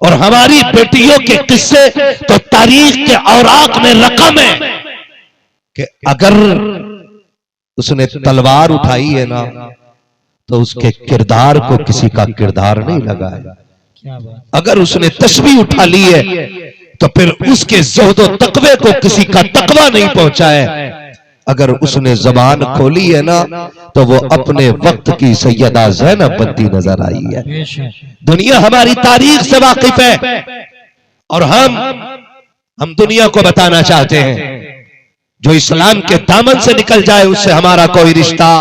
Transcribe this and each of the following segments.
और हमारी बेटियों के किस्से तो तारीख के औराक में रकम है कि अगर उसने तलवार उठाई है ना तो उसके किरदार को किसी का किरदार नहीं लगा है। अगर उसने तस्बीह उठा ली है तो फिर उसके ज़ुहद व तक़वे को किसी का तक़वा नहीं पहुंचा है। अगर उसने जबान खोली है ना तो वो अपने वक्त की सैयदा ज़ैनब बनती नजर आई है। दुनिया हमारी तारीख से वाकिफ है और हम दुनिया को बताना चाहते हैं जो इस्लाम के दामन से निकल जाए उससे हमारा कोई रिश्ता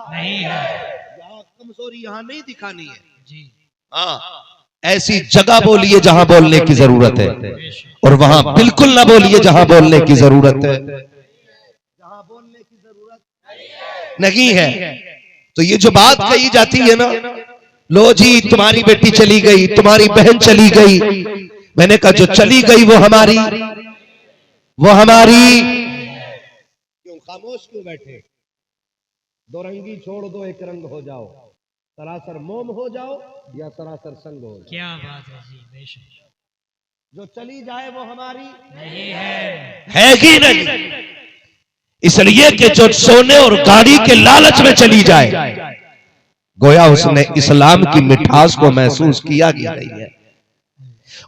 नहीं है। यहाँ कमजोरी यहाँ नहीं दिखानी है जी। हाँ, ऐसी जगह बोलिए जहां बोलने की जरूरत है और वहां बिल्कुल ना बोलिए जहां बोलने की जरूरत है। जहां बोलने की जरूरत नहीं है तो ये जो बात कही जाती है ना, लो जी तुम्हारी बेटी चली गई, तुम्हारी बहन चली गई, मैंने कहा जो चली गई वो हमारी क्यों खामोश क्यों बैठे? दो रंगी छोड़ दो, एक रंग हो जाओ, सरासर मोम हो जाओ या सरासर संग हो जाओ। क्या बात है जी, बेशक। जो चली जाए वो हमारी नहीं है कि नहीं? इसलिए कि जो सोने और गाड़ी के लालच में चली जाए गोया उसने इस्लाम की मिठास को महसूस किया कि नहीं है।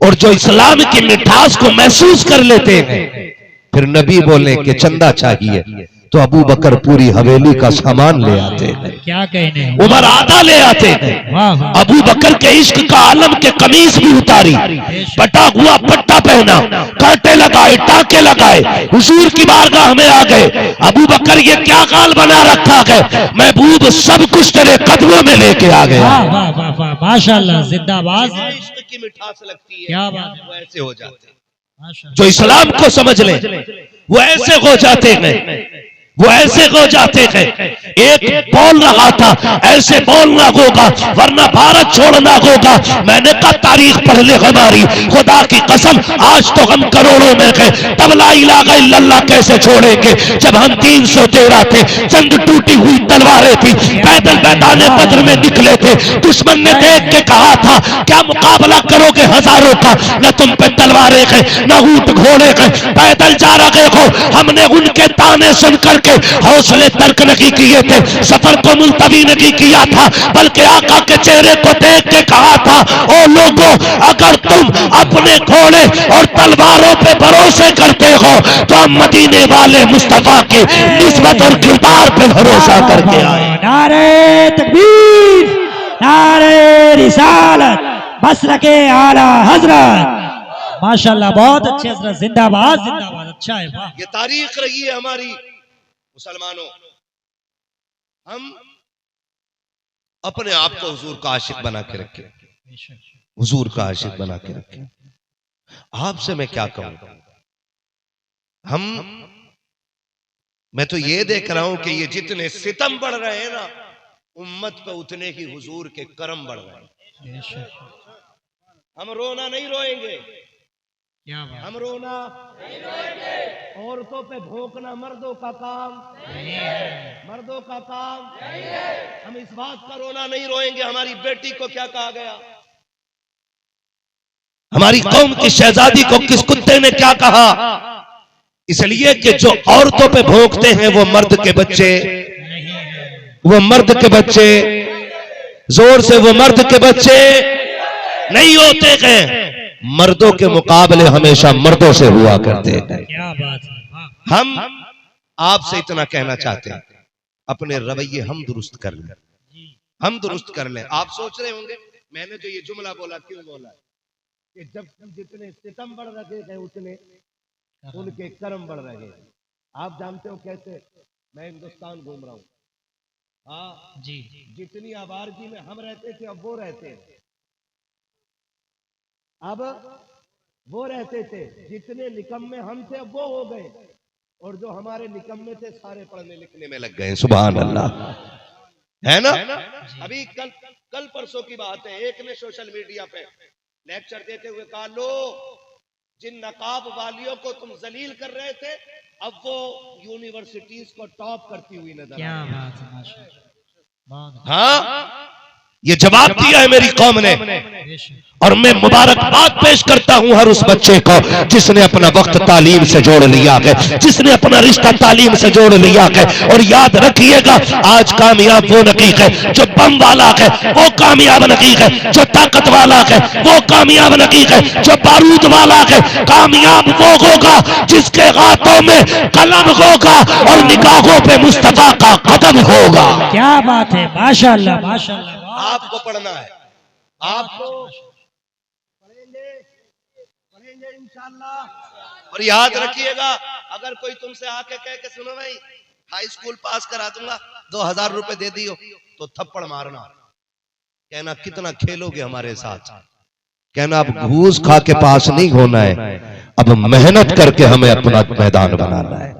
और जो इस्लाम की मिठास को महसूस कर लेते हैं फिर नबी बोले कि चंदा चाहिए तो अबू बकर पूरी हवेली का सामान ले आते हैं। क्या कहने, उमर आधा ले आते हैं। अबू बकर के इश्क का आलम के कमीज भी उतारी, पटा हुआ पट्टा पहना, कांटे लगाए, टाके लगाए, हुजूर की बारगाह में आ गए। अबू बकर ये क्या गाल बना रखा है, महबूब सब कुछ तेरे कदमों में लेके आ गया। माशाअल्लाह, जिंदाबाद। इश्क की मिठास लगती है, क्या बात है। वो ऐसे हो जाते हैं जो इस्लाम को समझ ले, वो ऐसे हो जाते हैं, वो ऐसे हो जाते हैं। एक बोल रहा था ऐसे बोलना होगा वरना भारत छोड़ना होगा। मैंने कहा तारीख पढ़ ले हमारी, खुदा की कसम आज तो हम करोड़ों में थे, तब ला इलाहा इल्लल्लाह कैसे छोड़ेंगे जब हम 313 थे। जंग टूटी हुई तलवारें थी, पैदल मैदाने बद्र में निकले थे। दुश्मन ने देख के कहा था क्या मुकाबला करोगे हजारों का, न तुम पे तलवारें हैं न ऊंट घोड़े हैं, पैदल जा रहे हो। हमने उनके ताने सुनकर हौसले तर्क नहीं किए थे, सफर को मुलतवी नहीं किया था, बल्कि आका के चेहरे को देख के कहा था ओ लोगों अगर तुम अपने घोड़े और तलवारों पे भरोसे करते हो तो हम मदीने वाले मुस्तफा की निस्बत और किरदार पे भरोसा करके आए। नारे तकबीर, नारे रिसालत, बसर के आला हजरत। माशाल्लाह, बहुत अच्छे हजरत, जिंदाबाद जिंदाबाद। अच्छा है, वाह। ये तारीख रही है हमारी मुसलमानों। हम अपने आप को हुजूर का आशिक बना के रखें, हुजूर का आशिक बना के रखें। आपसे मैं क्या कहूं, मैं तो ये देख रहा हूं कि ये जितने सितम बढ़ रहे हैं ना उम्मत पे उतने ही हुजूर के करम बढ़ रहे हैं। हम रोना नहीं रोएंगे, हम रोना नहीं रोएंगे। औरतों पे भोंकना मर्दों का काम नहीं है, मर्दों का काम नहीं है। हम इस बात का रोना नहीं रोएंगे हमारी बेटी को क्या कहा गया, हमारी कौम की शहजादी को किस कुत्ते ने क्या कहा। इसलिए कि जो औरतों पे भोंकते हैं वो मर्द के बच्चे, वो मर्द के बच्चे, जोर से वो मर्द के बच्चे नहीं होते हैं। मर्दों के मुकाबले हमेशा मर्दों से हुआ करते हैं। क्या बात है। हम आपसे इतना कहना चाहते हैं अपने रवैये हम दुरुस्त कर लें, हम दुरुस्त कर लें। आप सोच रहे होंगे मैंने जो ये जुमला बोला क्यों बोला, कि जब जितने सितम बढ़ रहे हैं उतने उनके कर्म बढ़ रहे हैं। आप जानते हो कैसे, मैं हिंदुस्तान घूम रहा हूँ, हाँ जी, जितनी आबादी में हम रहते थे अब वो रहते हैं, अब वो रहते थे। जितने निकम्मे हम थे अब वो हो गए, और जो हमारे निकम्मे थे सारे पढ़ने लिखने में लग गए। सुभान अल्लाह, है ना। अभी कल परसों की बात है, एक ने सोशल मीडिया पे लेक्चर देते हुए कहा लो जिन नकाब वालियों को तुम जलील कर रहे थे अब वो यूनिवर्सिटीज को टॉप करती हुई नजर आ रही है। हाँ, ये जवाब दिया है मेरी कौम ने, और मैं मुबारकबाद पेश करता हूं हर उस बच्चे को जिसने अपना वक्त तालीम से जोड़ लिया है, जिसने अपना रिश्ता तालीम से जोड़ लिया है। और याद रखिएगा, आज कामयाब वो नहीं है जो बम वाला है, वो कामयाब नहीं है जो ताकत वाला है, वो कामयाब नहीं है जो बारूद वाला है। कामयाब वो होगा जिसके हाथों में कलम होगा और निगाहों पे मुस्तफा का कदम होगा। क्या बात है, माशाअल्लाह माशाअल्लाह। आपको पढ़ना है, आपको पढ़ेंगे इंशाअल्लाह। और याद रखिएगा, अगर कोई तुमसे आके कह के सुनो भाई हाई स्कूल पास करा दूंगा, 2000 रुपए दे दियो, तो थप्पड़ मारना, कहना कितना खेलोगे हमारे साथ, कहना अब घूस खा के पास नहीं होना है, अब मेहनत करके हमें अपना मैदान बनाना है।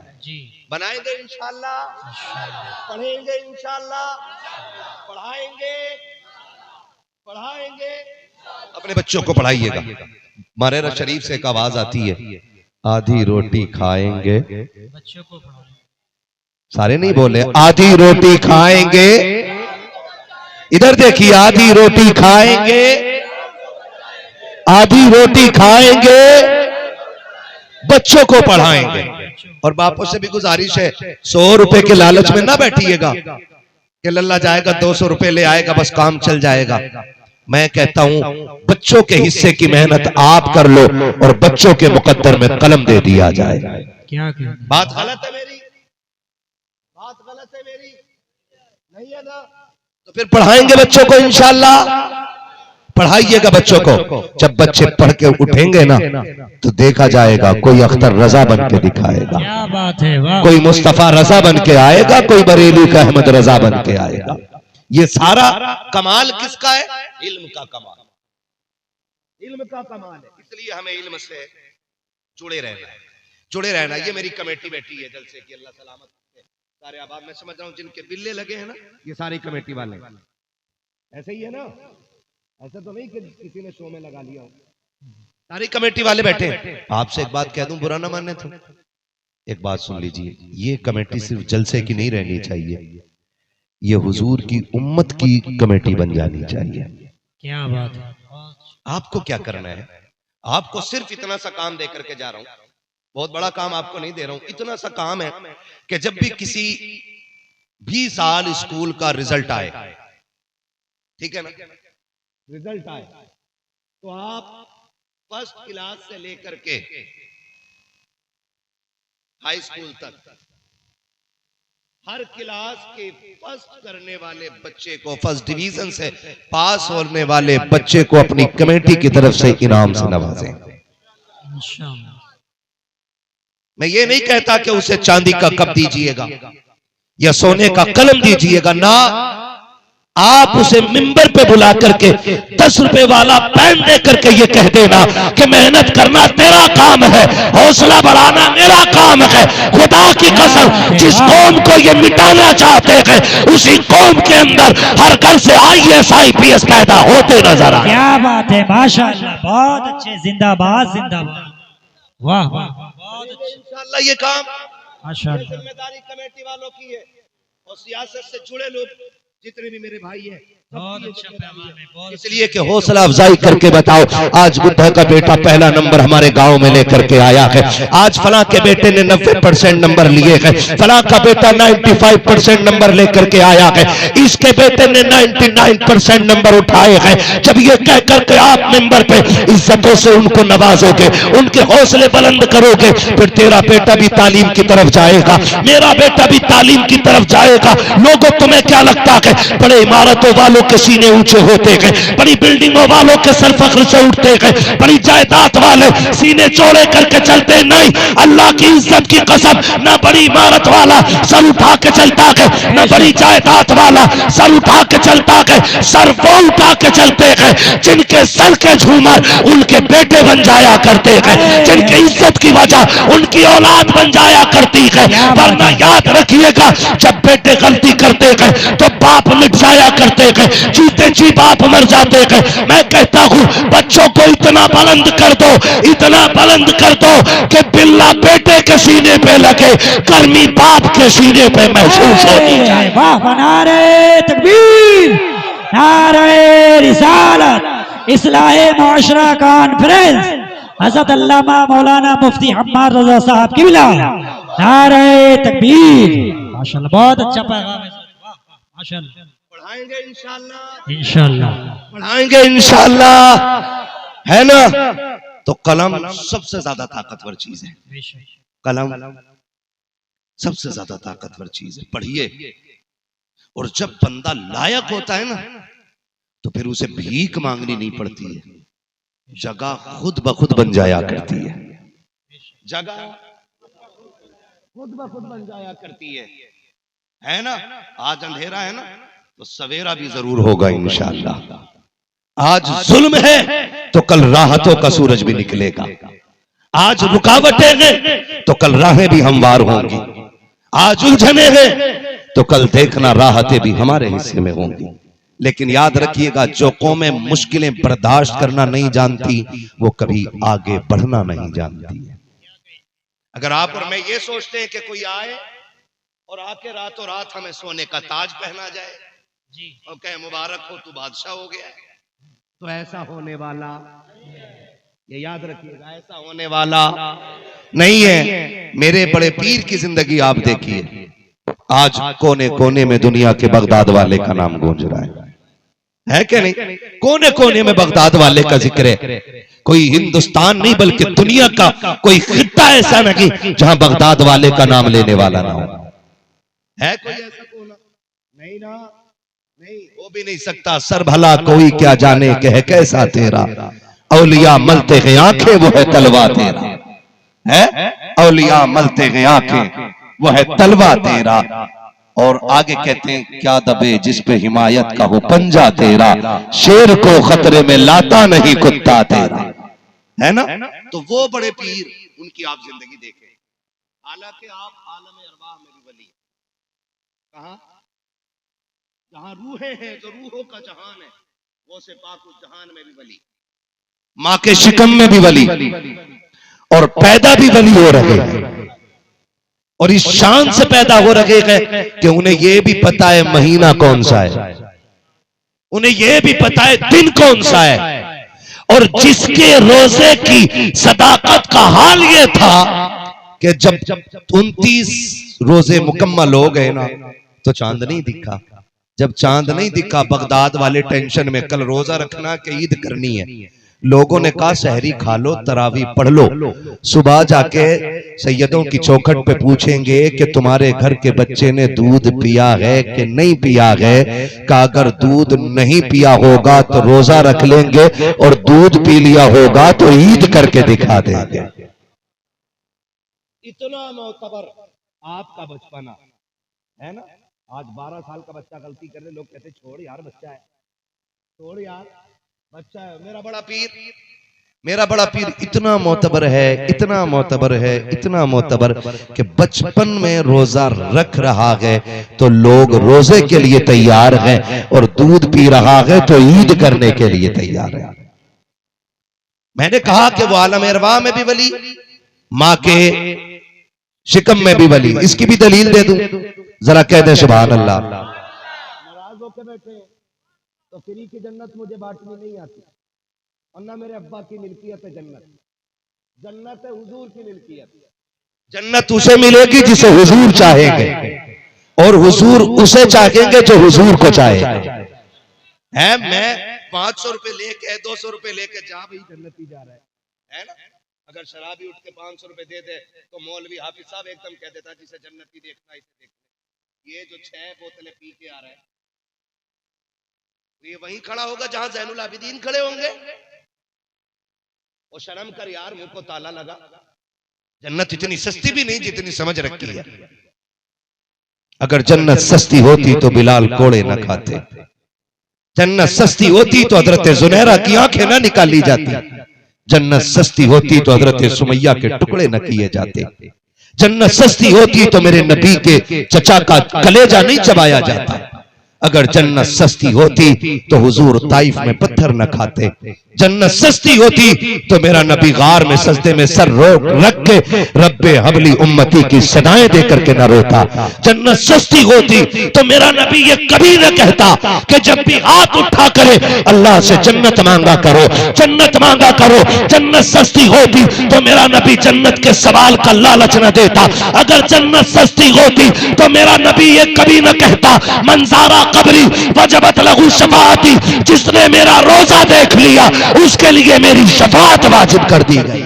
बनाएंगे इंशाअल्लाह, पढ़ेंगे इंशाअल्लाह, पढ़ाएंगे। अपने बच्चों को पढ़ाइएगा। मारेरा शरीफ से एक आवाज आती है, आधी रोटी खाएंगे, बच्चों को पढ़ाएं। सारे नहीं बोले, आधी रोटी खाएंगे, इधर देखिए, आधी रोटी खाएंगे, आधी रोटी खाएंगे, बच्चों को पढ़ाएंगे। और बापों से भी गुजारिश है, 100 रुपए के लालच में ना बैठिएगा कि लल्ला जाएगा 200 रुपए ले आएगा बस काम चल जाएगा। मैं कहता हूं बच्चों के हिस्से की मेहनत आप कर लो और बच्चों के मुकद्दर में कलम दे दिया जाए। क्या बात गलत है मेरी? बात गलत है मेरी? नहीं है ना? तो फिर पढ़ाएंगे बच्चों को इंशाअल्लाह, पढ़ाइएगा बच्चों को। जब बच्चे पढ़ के उठेंगे ना तो देखा जाएगा, कोई अख्तर रजा बन के दिखाएगा, क्या बात है, वाह। कोई मुस्तफा रजा बन के आएगा, कोई बरेली का अहमद रजा बन के आएगा। ये सारा कमाल किसका है? इल्म का कमाल, इल्म का कमाल है। इसलिए हमें इल्म से जुड़े रहना है, जुड़े रहना। ये मेरी कमेटी बैठी है जलसे की, अल्लाह सलामत रखे सारे अहबाब। मैं समझ रहा हूँ जिनके बिल्ले लगे हैं ना, ये सारी कमेटी वाले ऐसे ही है ना, ऐसा तो नहीं कि किसी ने शो में लगा लिया हो, सारी कमेटी वाले बैठे। आपसे एक बात कह दूं, बुरा ना मानने तो एक बात सुन लीजिए, ये कमेटी सिर्फ जलसे की नहीं रहनी चाहिए, ये हुजूर की उम्मत की कमेटी बन जानी चाहिए। क्या बात है। आपको क्या करना है? आपको सिर्फ इतना सा काम दे करके जा रहा हूं, बहुत बड़ा काम आपको नहीं दे रहा हूं, इतना सा काम है कि जब भी किसी भी साल स्कूल का रिजल्ट आए, ठीक है ना, रिजल्ट आए तो आप फर्स्ट क्लास से लेकर के हाई स्कूल तक हर क्लास के फर्स्ट करने वाले बच्चे को, फर्स्ट डिवीजन से पास होने वाले बच्चे को अपनी कमेटी की तरफ से इनाम से नवाजें। मैं ये नहीं कहता कि उसे चांदी का कप दीजिएगा या सोने का कलम दीजिएगा, ना, आप उसे मिंबर पे बुला करके 10 रुपए वाला पेन दे करके ये कह देना कि मेहनत करना तेरा काम है, हौसला बढ़ाना मेरा काम है। खुदा की कसम, जिस कौम को ये मिटाना चाहते हैं उसी कौम के अंदर हर घर से IAS IPS पैदा होते नजर आए। क्या बात है, माशाअल्लाह, बहुत अच्छे, जिंदाबाद जिंदाबाद, वाह वाह, बहुत अच्छे। इंशाअल्लाह ये काम माशाअल्लाह जिम्मेदारी कमेटी वालों की है, और सियासत से जुड़े लोग जितने भी मेरे भाई हैं, बहुत अच्छा पैमाना है, बहुत इसलिए कि हौसला अफजाई करके बताओ। आज बुद्धा का बेटा पहला नंबर हमारे गांव में लेकर के आया है, आज फलां के बेटे ने 90% नंबर लिए हैं, फलां का बेटा 95% नंबर लेकर के आया है, इसके बेटे ने 99% नंबर उठाए हैं। जब ये कह करके आप नंबर पे इज्जतों से उनको नवाजोगे, उनके हौसले बुलंद करोगे, फिर तेरा बेटा भी तालीम की तरफ जाएगा, मेरा बेटा भी तालीम की तरफ जाएगा। लोगों, तुम्हें क्या लगता है बड़े इमारतों वालों के सीने ऊंचे होते हैं, बड़ी बिल्डिंगों वालों के सर फख्र से उठते हैं, बड़ी जायदाद वाले सीने चौड़े करके चलते नहीं। अल्लाह की इज्जत की कसम, ना बड़ी इमारत वाला सर उठा के चलता है, ना बड़ी जायदाद वाला सर उठा के चलता है। सर वो उठा के चलते हैं जिनके सर के झूमर उनके बेटे बन जाया करते हैं, जिनकी इज्जत की वजह उनकी औलाद बन जाया करती है। वरना याद रखिएगा, जब बेटे गलती करते हैं तो बाप मिट जाया करते हैं, जीते जी बाप मर जाते हैं। मैं कहता हूं बच्चों को इतना बुलंद कर दो, इतना बुलंद कर दो कि बिल्ला बेटे के सीने पे लगे, गर्मी बाप के सीने पे महसूस होती है। वाह, नारे तकबीर, नारे रिसालत इस्लाहे मुआशरा कॉन्फ्रेंस हज़रत अल्लामा मौलाना मुफ्ती हम्माद रज़ा साहब किबला। नारे तकबीर। माशाल्लाह बहुत अच्छा पैगाम है। माशाल्लाह पढ़ाएंगे इंशाअल्लाह, इंशाअल्लाह पढ़ाएंगे इंशाअल्लाह, है ना। तो कलम सबसे ज्यादा ताकतवर चीज है। कलम सबसे ज्यादा ताकतवर चीज है। पढ़िए, और जब बंदा लायक होता है ना तो फिर उसे भीख मांगनी नहीं पड़ती है, जगह खुद ब खुद बन जाया करती है। जगह खुद ब खुद बन जाया करती है ना। आज अंधेरा है ना तो सवेरा भी जरूर होगा इंशाअल्लाह। आज जुल्म है तो कल राहतों का सूरज भी निकलेगा। आज रुकावटें हैं तो कल राहें भी हमवार होंगी। आज उलझने हैं तो कल देखना राहतें भी हमारे हिस्से में होंगी। लेकिन याद रखिएगा, जो कौमें मुश्किलें बर्दाश्त करना नहीं जानती वो कभी आगे बढ़ना नहीं जानती है। अगर आप और मैं ये सोचते हैं कि कोई आए और आके रातों रात हमें सोने का ताज पहना जाए जी और कहे मुबारक हो तू बादशाह हो गया, तो ऐसा होने वाला, ये याद रखिएगा, ऐसा होने वाला नहीं है। मेरे बड़े पीर की जिंदगी आप देखिए, आज कोने कोने में दुनिया के बगदाद वाले का नाम गूंज रहा है कि नहीं। कोने कोने में बगदाद वाले का जिक्र है। कोई हिंदुस्तान नहीं बल्कि दुनिया का कोई खित्ता ऐसा नहीं जहां बगदाद वाले का नाम लेने वाला ना हो। है कोई ऐसा कोना? नहीं ना, नहीं हो भी नहीं सकता। सर भला कोई क्या जाने के है कैसा तेरा, औलिया मलते हैं आंखें वो है तलवा तेरा, है औलिया मलते हैं आंखें वो है तलवा तेरा। और आगे कहते हैं क्या दबे जिस पे हिमायत का हो पंजा तेरा, शेर को खतरे में लाता नहीं कुत्ता तेरा, है ना। तो वो बड़े पीर, उनकी आप जिंदगी देखें। हालांकि आप आलम अरवाह में भी वली, कहां जहां रूहें हैं तो रूहों का जहान है, वो से पाक उस जहान में भी वली, माँ के शिकम में भी वली, और पैदा भी वली हो रहे हैं। और इस शान से पैदा हो रहे हैं कि उन्हें यह भी पता है महीना कौन सा है, उन्हें यह भी पता है दिन कौन सा है। और जिसके रोजे की सदाकत का हाल यह था कि जब 29 रोजे मुकम्मल हो गए ना तो चांद नहीं दिखा। जब चांद नहीं दिखा बगदाद वाले टेंशन में, कल रोजा रखना कि ईद करनी है। लोगों ने कहा सहरी खा लो, तरावी पढ़ लो, सुबह जाके सैयदों की चौखट पे पूछेंगे कि तुम्हारे घर के बच्चे ने दूध पिया है कि नहीं पिया है। का अगर दूध नहीं पिया होगा तो रोजा रख लेंगे, और दूध पी लिया होगा तो ईद करके दिखा देंगे। इतना मोतबर आपका बचपना है ना। आज 12 साल का बच्चा गलती करे, लोग कहते छोड़ यार बच्चा है, छोड़ यार बच्चा है। मेरा बड़ा पीर इतना मोतबर है, इतना मोतबर है, इतना मोतबर कि बचपन में रोजा रख रहा है तो लोग रोजे के लिए तैयार हैं, और दूध पी रहा है तो ईद करने के लिए तैयार है। मैंने कहा कि वो आलम अरवाह में भी वली, माँ के शिकम में भी वली। इसकी भी दलील दे दूं, जरा कह दे सुभान अल्लाह। नाराज होकर बैठे तो फ्री की जन्नत मुझे बांटनी नहीं आती, और ना मेरे अब्बा की मिल्कियत है जन्नत। जन्नत है हुजूर की मिल्कियत। जन्नत उसे मिलेगी जिसे हुजूर चाहेंगे, और हुजूर उसे चाहेंगे जो हुजूर को चाहेगा। है मैं 500 रुपए लेके 200 रुपए लेके जा भाई जन्नती जा रहा है ना। अगर शराबी उठ के 500 रुपए दे दे तो मौलवी हाफिज साहब एकदम कह देता जिसे जन्नती देखना इसे देखना। ये जो 6 बोतलें पी के आ रहा है ये वहीं खड़ा होगा जहां ज़ैनुल आबिदीन खड़े होंगे। और शर्म कर यार, मुंह को ताला लगा। जन्नत इतनी सस्ती भी नहीं जितनी समझ रखी है। अगर जन्नत सस्ती होती तो बिलाल कोड़े न खाते। जन्नत सस्ती होती तो हजरत जुनैरा की आंखें न निकाली जाती। जन्नत सस्ती होती तो हजरत सुमैया के टुकड़े न किए जाते। जन्नत सस्ती होती तो मेरे नबी के चचा का कलेजा नहीं चबाया जाता। अगर जन्नत सस्ती होती तो हुजूर ताइफ में पत्थर न खाते। जन्नत सस्ती होती तो मेरा नबी गार में सजदे में सर रख के रब्बे हबली उम्मती की सदाएं दे करके न रोता। जन्नत सस्ती होती तो मेरा नबी ये कभी न कहता कि जब भी हाथ उठा करे अल्लाह से जन्नत मांगा करो, जन्नत मांगा करो। जन्नत सस्ती होती तो मेरा नबी जन्नत के सवाल का लालच न देता। अगर जन्नत सस्ती होती तो मेरा नबी ये कभी न कहता मंजारा कबरी वजबत लहू शफाअती, जिसने मेरा रोजा देख लिया उसके लिए मेरी शफाअत वाजिब कर दी गई।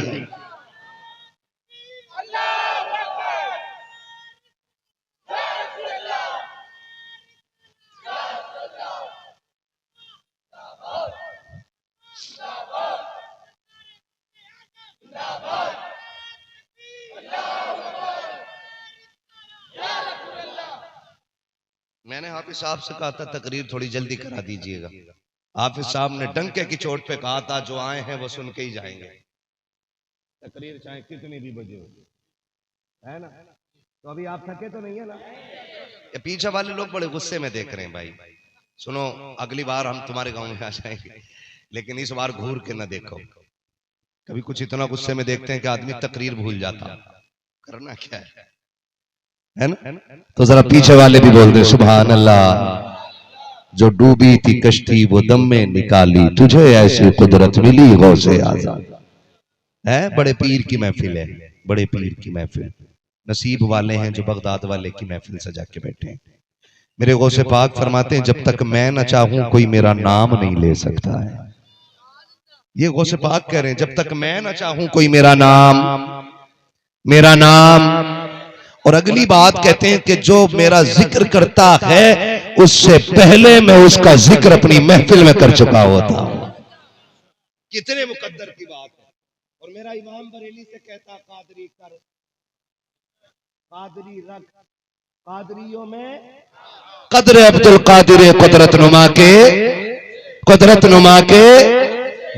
मैंने हाफिज साहब से कहा था तकरीर थोड़ी जल्दी करा दीजिएगा। हाफिज साहब ने डंके की चोट पे कहा था जो आए हैं वो सुन के ही जाएंगे। तकरीर चाहे कितनी भी बजे हो, है ना? तो अभी आप थके तो नहीं है ना? ये पीछे वाले लोग बड़े गुस्से में देख रहे हैं। भाई सुनो, अगली बार हम तुम्हारे गांव में आ जाएंगे, लेकिन इस बार घूर के ना देखो। कभी कुछ इतना गुस्से में देखते हैं कि आदमी तकरीर भूल जाता। करना क्या है ना? तो जरा पीछे वाले भी बोल दे सुभान अल्लाह। जो डूबी थी कश्ती वो दम में निकाली, तुझे ऐसी कुदरत मिली गौसे आज़ाद। है बड़े पीर की महफिल है, बड़े पीर की महफिल। नसीब वाले हैं जो बगदाद वाले की महफिल सजा के बैठे हैं। मेरे गौसे पाक फरमाते हैं जब तक मैं न चाहूं कोई मेरा नाम नहीं ले सकता है। ये गौसे पाक कह रहे हैं जब तक मैं न चाहूं कोई मेरा नाम। और अगली बात कहते हैं कि जो मेरा जिक्र करता है उससे पहले मैं उसका जिक्र अपनी महफिल में कर चुका होता हूं। कितने मुकद्दर की बात है। और मेरा इमाम बरेली से कहता कादरी कर, कादरी रख, कादरियों में कदर अब्दुल कादिर कुदरत नुमा के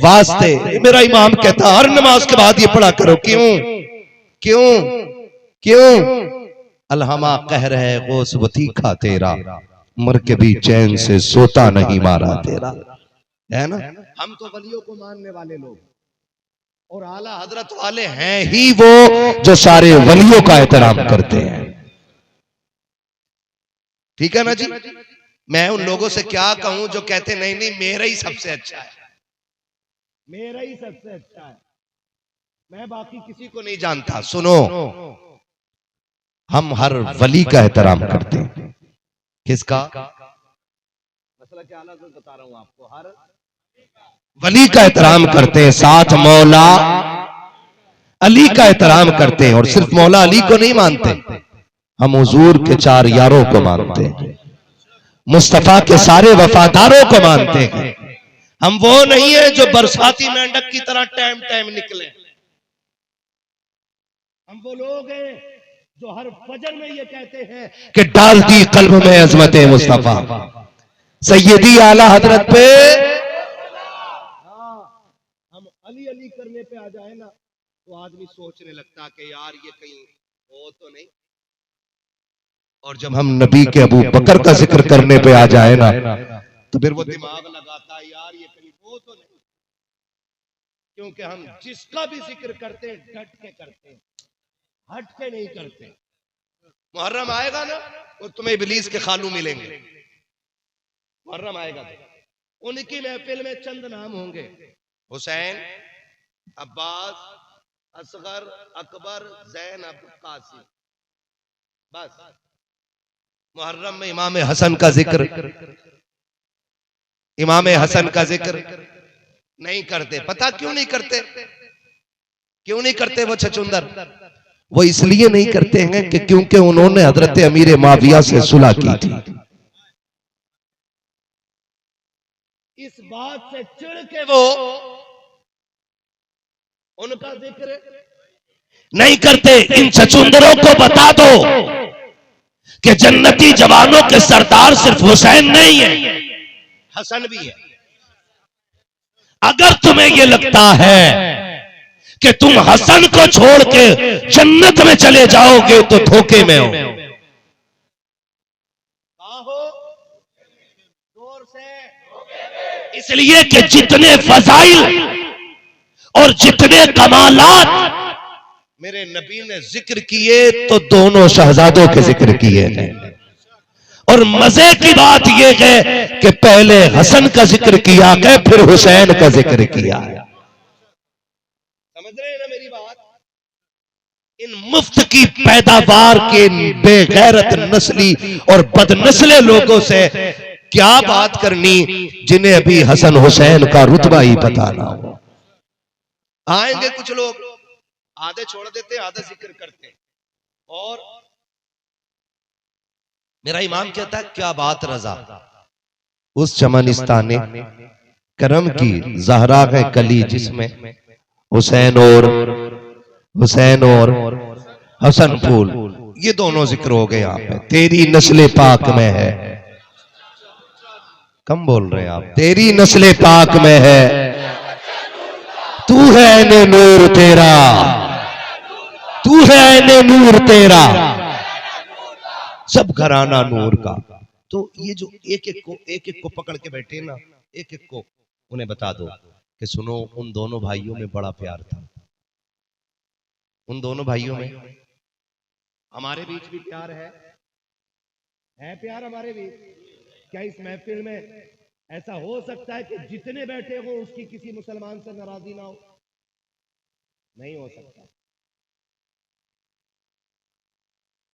वास्ते। मेरा इमाम कहता हर नमाज के बाद ये पढ़ा करो। क्यों अलहमा कह रहे गौस वतीखा तेरा, मर के भी चैन से सोता नहीं मारा तेरा। है ना? हम तो वलियों को मानने वाले लोग और आला हजरत वाले हैं ही वो जो सारे वलियों का एहतराम करते हैं। ठीक है ना जी? मैं उन लोगों से क्या कहूं जो कहते नहीं नहीं मेरा ही सबसे अच्छा है, मेरा ही सबसे अच्छा है, मैं बाकी किसी को नहीं जानता। सुनो, हम हर वली का एहतराम करते हैं। किसका मसला क्या बता रहा हूं आपको। हर वली का एहतराम करते हैं, साथ मौला अली का एहतराम करते हैं। और सिर्फ मौला अली को नहीं मानते, हम हुजूर के 4 यारों को मानते हैं, मुस्तफा के सारे वफादारों को मानते हैं। हम वो नहीं है जो बरसाती मेंढक की तरह टाइम निकले। हम वो लोग हैं जो हर फजर में ये कहते हैं कि डाल दी कल्ब में अजमत मुस्तफा सैयदी आला हजरत पे। हम अली अली करने पे आ जाए ना तो आदमी सोचने लगता कि यार ये कहीं हो तो नहीं। और जब हम नबी के अबू बकर का जिक्र करने पे आ जाए ना तो फिर वो दिमाग लगाता है यार ये कहीं हो तो नहीं। क्योंकि हम जिसका भी जिक्र करते हैं डट के करते हैं, हट के नहीं करते। मुहर्रम आएगा ना तो तुम्हें इब्लीस के खालू मिलेंगे। मुहर्रम आएगा तो उनकी महफिल में चंद नाम होंगे, हुसैन, अब्बास, असगर, अकबर, ज़ैनब, कासिम। बस मुहर्रम में इमाम हसन का जिक्र, इमाम हसन का जिक्र नहीं करते। पता क्यों नहीं करते? क्यों नहीं करते वो छचुंदर? वो इसलिए नहीं करते हैं कि क्योंकि उन्होंने हजरत अमीर माविया से सुलह की थी। इस बात से चिढ़ के वो उनका जिक्र नहीं करते। इन छचुंदरों को बता दो कि जन्नती जवानों के सरदार सिर्फ हुसैन नहीं है, हसन भी है। अगर तुम्हें यह लगता है कि तुम हसन को छोड़ के जन्नत में चले जाओगे तो धोखे में हो। इसलिए कि जितने फजाइल और जितने कमालात मेरे नबी ने जिक्र किए तो दोनों शहजादों के जिक्र किए हैं। और मजे की बात यह है कि पहले हसन का जिक्र किया गया, फिर हुसैन का जिक्र किया। समझ रहे हैं ना मेरी बात? इन मुफ्त की पैदावार के बेगैरत नस्ली और बदनस्ले लोगों से क्या बात करनी, जिन्हें अभी हसन हुसैन का रुतबा ही पता ना हो। आएंगे कुछ लोग, आधे छोड़ देते, आधे जिक्र करते। और मेरा इमाम कहता है क्या बात रजा, उस चमनिस्ताने करम की जहरा है कली, जिसमें हुसैन और हसन फूल, ये दोनों जिक्र हो गए यहाँ पे। तेरी नस्ले पाक में है, कम बोल रहे हैं आप, तेरी नस्ले पाक में है, तू है ऐने नूर तेरा, तू है ऐने नूर तेरा, सब घराना नूर का। तो ये जो एक एक को पकड़ के बैठे ना, एक एक को उन्हें बता दो कि सुनो, उन दोनों भाइयों में बड़ा प्यार था, उन दोनों भाइयों में। हमारे बीच भी प्यार है प्यार हमारे बीच। क्या इस महफिल में ऐसा हो सकता है कि जितने बैठे हो उसकी किसी मुसलमान से नाराजगी ना हो? नहीं हो सकता,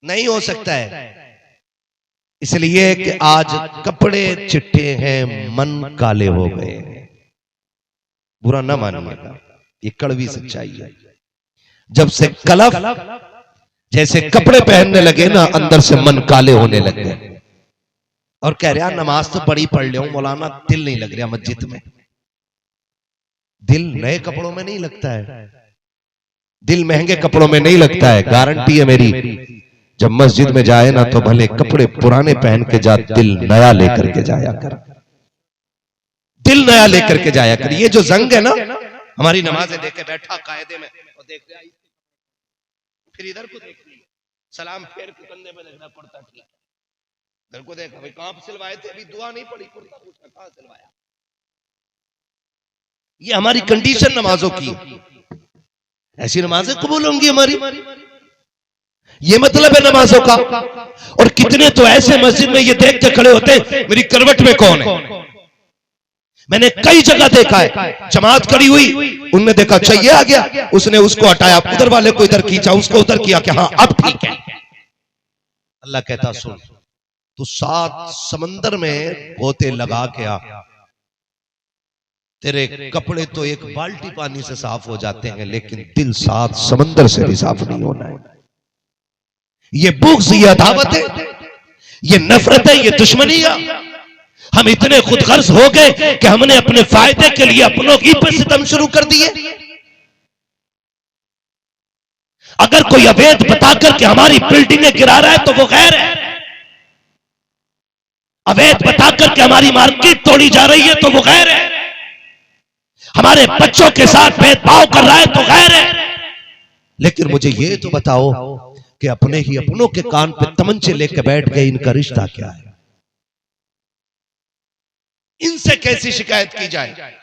नहीं हो सकता है। इसलिए कि आज कपड़े चिट्टे हैं, मन काले हो गए हैं। बुरा ना मानिएगा, ये कड़वी सच्चाई है। जब से कलफ जैसे कपड़े पहनने लगे ना, अंदर से मन काले होने लग गए। और कह रहा नमाज तो बड़ी पढ़ ले मौलाना, दिल नहीं लग रहा मस्जिद में। दिल नए कपड़ों में नहीं लगता है, दिल महंगे कपड़ों में नहीं लगता है। गारंटी है मेरी, जब मस्जिद में जाए ना तो भले कपड़े पुराने पहन के जा, दिल नया लेकर के जाया कर, दिल नया लेकर के जाया कर। ये जो जंग है ना, हमारी नमाजें देख के बैठा कायदे में और देख रहा, फिर इधर को देख लिया, सलाम फेर के कंधे पे देखना पड़ता, ठीक इधर को देखा, भाई कहां सिलवाए थे, अभी दुआ नहीं पड़ी, कुर्ता पूछा कहां सिलवाया। ये हमारी कंडीशन नमाजों की, ऐसी नमाजें कबूल होंगी हमारी, ये मतलब है नमाजों का। और कितने तो ऐसे मस्जिद में ये देख के खड़े होते हैं मेरी करवट में कौन है। मैंने कई जगह देखा है, जमात खड़ी हुई, उनने देखा अच्छा ये आ गया, उसने उसको हटाया, उधर वाले को इधर खींचा, उसको उधर किया कि हाँ अब ठीक है। अल्लाह कहता सुन, तू 7 समंदर में गोते लगा के आ, तेरे कपड़े तो एक बाल्टी पानी से साफ हो जाते हैं, लेकिन दिल 7 समंदर से भी साफ नहीं होना है। ये बुग़्ज़, ये अदावत है, ये नफरत है, ये दुश्मनी है। हम इतने खुदगर्ज हो गए कि हमने अपने फायदे के लिए अपनों की पर सितम शुरू कर दिए। अगर कोई अवैध बताकर के हमारी बिल्डिंगें गिरा रहा है तो वो गैर है, अवैध बताकर के हमारी मार्केट तोड़ी जा रही है तो वो गैर है, हमारे बच्चों के साथ भेदभाव कर रहा है तो गैर है। लेकिन मुझे ये तो बताओ कि अपने ही अपनों के कान पे तमंचे लेके बैठ गए, इनका रिश्ता क्या है? इनसे कैसी शिकायत की जाए,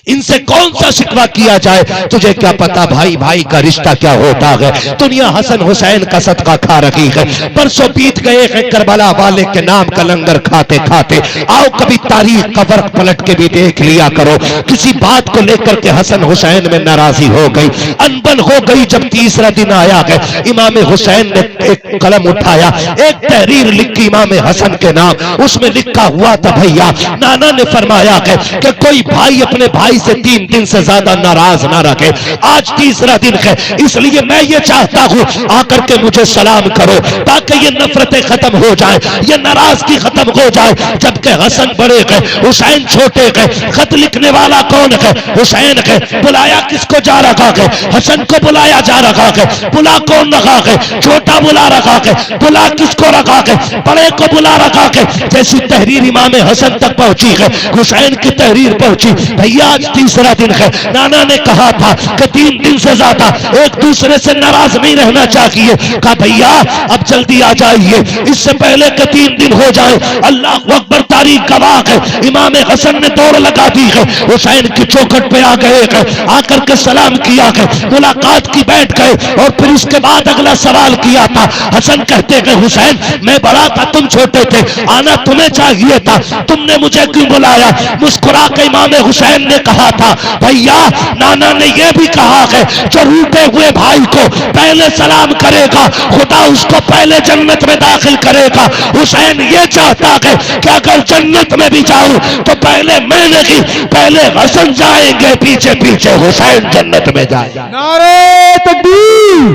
इनसे कौन सा शिकवा किया जाए? तुझे क्या पता भाई भाई का रिश्ता क्या होता है? दुनिया हसन हुसैन का सदका खा रही है, परसों बीत गए हैं करबला वाले के नाम का लंगर खाते खाते। आओ कभी तारीख का वर्क पलट के भी देख लिया करो, किसी बात को लेकर के हसन हुसैन में नाराजगी हो गई, अनबन हो गई। जब तीसरा दिन आया है, इमाम हुसैन ने एक कलम उठाया, एक तहरीर लिखी इमाम हसन के नाम, उसमें लिखा हुआ था भैया, नाना ने फरमाया है कि कोई भाई अपने भाई से 3 दिन से ज्यादा नाराज ना रखे। आज तीसरा दिन है, इसलिए मैं ये चाहता हूं आकर के मुझे सलाम करो, ताकि ये नफरतें खत्म हो जाए, ये नाराजगी खत्म हो जाए। जबकि हसन बड़े गए, हुसैन छोटे गए। खत लिखने वाला कौन है? हुसैन है। बुलाया किसको जा रखा है? हसन को बुलाया जा रखा है। बुला कौन रखा है? छोटा बुला रखा है। बुला किसको रखा है? बड़े को बुला रखा है। जैसी तहरीर इमाम हसन तक पहुंची है, हुसैन की तहरीर पहुंची, भैया आज तीसरा दिन है। नाना ने कहा था कि 3 दिन से ज्यादा एक दूसरे से नाराज नहीं रहना चाहिए। कहा भैया अब जल्दी आ जाइए, इससे पहले कि 3 दिन हो जाए। अल्लाह अकबर, तारीख गवाह है। इमाम हसन ने दौड़ लगा दी है, हुसैन की चौखट पे आ गए हैं, आकर के सलाम किया है, मुलाकात की, बैठ गए। और फिर उसके बाद अगला सवाल किया था। हसन कहते हैं हुसैन मैं बड़ा था, तुम छोटे थे, आना तुम्हें चाहिए था, तुमने मुझे क्यों बुलाया? मुस्कुरा के इमाम हुसैन ने कहा था भैया नाना ने यह भी कहा है जो रूठे हुए भाई को पहले सलाम करेगा खुदा उसको पहले जन्नत में दाखिल करेगा। हुसैन ये चाहता है कि अगर जन्नत में भी जाऊं तो पहले मैं नहीं, पहले हसन जाएंगे, पीछे पीछे हुसैन जन्नत में जाएगा। नारे तकबीर,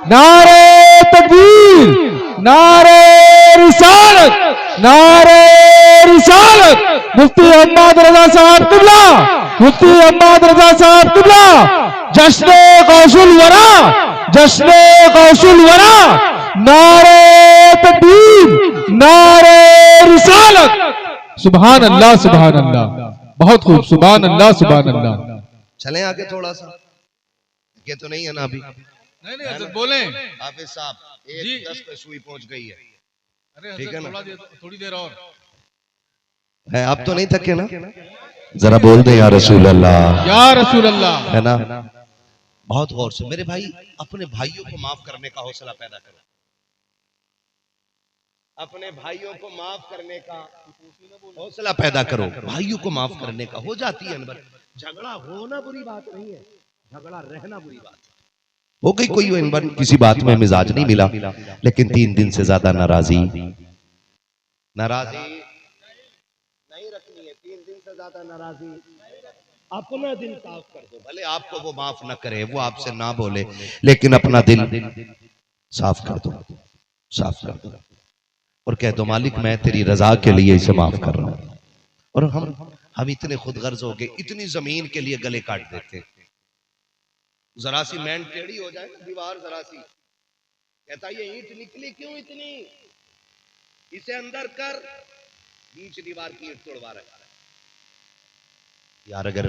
नारे तकबीर, नारे रिसालत, नारे रिसालत। मुफ्ती अहमद रजा साहब किबला, मुफ्ती अहमद रजा साहब किबला। जश्न गौसुल वरा, जश्न गौसुल वरा। नारे तकबीर, नारे रिसालत। सुभान अल्लाह, सुभान अल्लाह, बहुत खूब, सुभान अल्लाह, सुभान अल्लाह। चलें आगे थोड़ा सा, ये तो नहीं है ना अभी? नहीं हजरत बोले हाफिज साहब 1:10 पे सुई पहुंच गई है। अरे ठीक है ना? थोड़ी देर और है, आप तो नहीं थके ना? जरा बोल दे या रसूल अल्लाह, या रसूल अल्लाह। है ना? बहुत गौर से मेरे भाई, अपने भाइयों को माफ करने का हौसला पैदा करो, अपने भाइयों को माफ करने का हौसला पैदा करो। भाइयों को माफ करने का हो जाती है अनवर, झगड़ा होना बुरी बात नहीं है, झगड़ा रहना बुरी बात है। हो गई कोई अनवर किसी बात में मिजाज नहीं मिला, लेकिन 3 दिन से ज्यादा नाराजी नहीं रखनी है। 3 दिन से ज्यादा नाराजी, अपना दिल साफ कर दो। भले आपको वो माफ न करे, वो आपसे ना बोले, लेकिन अपना दिल साफ कर दो, साफ कर दो और कह दो मालिक मैं तेरी रजा के लिए इसे माफ कर रहा हूं। और हम इतने खुदगर्ज हो गए, इतनी जमीन के लिए गले काट देते। जरा सी मैन टेढ़ी हो जाए दीवार, जरा सी कहता ये ईंट निकली क्यों इतनी, इसे अंदर कर, बीच दीवार की ईंट तोड़वा रहा है। यार अगर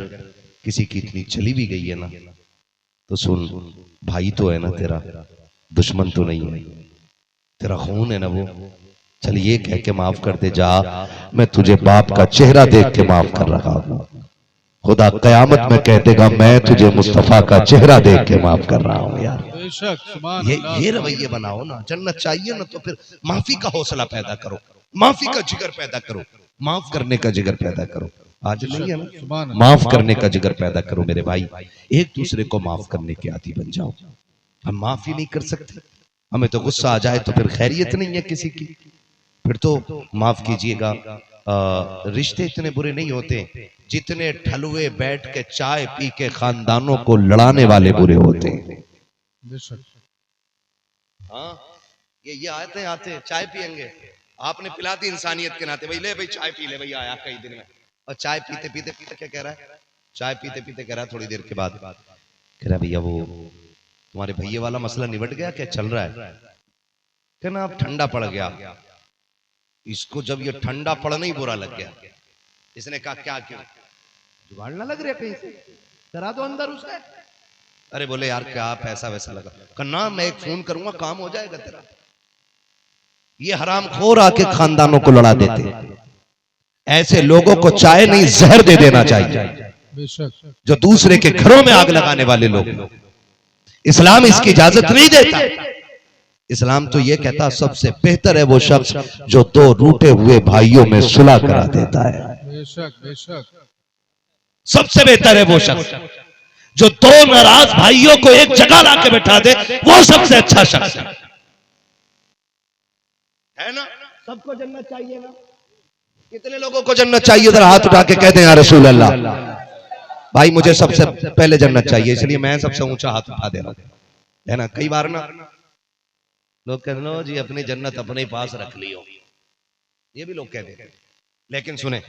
किसी की इतनी चली भी गई है ना तो सुन, भाई तो है ना तेरा, दुश्मन तो नहीं है, तेरा खून है ना वो। चल ये कह के माफ कर दे, जा मैं तुझे बाप का चेहरा देख के माफ कर रहा हूं, खुदा कयामत में कह देगा मैं तुझे मुस्तफा का चेहरा देख के माफ कर रहा हूं। यार ये रवैये बनाओ ना। जन्नत चाहिए ना तो फिर माफी का हौसला पैदा करो, माफी का जिगर पैदा करो, माफ करने का जिगर पैदा करो। आज नहीं है ना, माफ करने का जिगर पैदा करो मेरे भाई। एक दूसरे को माफ करने के आदी बन जाओ। हम माफ ही नहीं कर सकते, हमें तो गुस्सा आ जाए तो फिर खैरियत नहीं है किसी की, फिर तो माफ कीजिएगा रिश्ते इतने बुरे नहीं होते जितने ठलुए बैठ के चाय पी के खानदानों को लड़ाने वाले बुरे होते हैं। हाँ ये आते चाय पियेंगे, आपने पिला दी इंसानियत के नाते, भाई ले भाई चाय पी ले, भाई आया कई दिन में। और चाय पीते पीते क्या कह रहा है, चाय पीते पीते कह रहा है थोड़ी देर के बाद कह रहा भैया वो तुम्हारे भैया वाला मसला निबट गया क्या, चल रहा है? कहना अब ठंडा पड़ गया। इसको जब ये ठंडा पड़ना ही बुरा लग गया, इसने कहा क्या क्यों, जुगाड़ ना लग रहा कहीं से, करा दो अंदर उसे। अरे बोले यार क्या पैसा वैसा लगा, कहना मैं एक फोन करूंगा काम हो जाएगा तेरा। ये हराम खोर आके खानदानों को लड़ा देते। ऐसे लोगों को चाय नहीं जहर दे देना चाहिए, जो दूसरे के घरों में आग लगाने वाले लोग। इस्लाम इसकी इजाजत नहीं देता। इस्लाम तो ये कहता सबसे बेहतर है वो शख्स जो 2 रूठे हुए भाइयों में सुलह करा देता है। बेशक सबसे बेहतर है वो शख्स जो 2 नाराज भाइयों को एक जगह लाके बैठा दे, वो सबसे अच्छा शख्स है ना। सबको जन्नत चाहिए ना, कितने लोगों को जन्नत चाहिए? जरा हाथ उठा के कहते हैं या रसूल अल्लाह। भाई मुझे सबसे पहले जन्नत चाहिए, इसलिए मैं सबसे ऊंचा हाथ उठा दे रहा हूं, है ना। कई बार ना लोग कहते लो जी अपनी जन्नत अपने ही पास रख लियो, ये भी लोग कहते हैं। लेकिन सुने,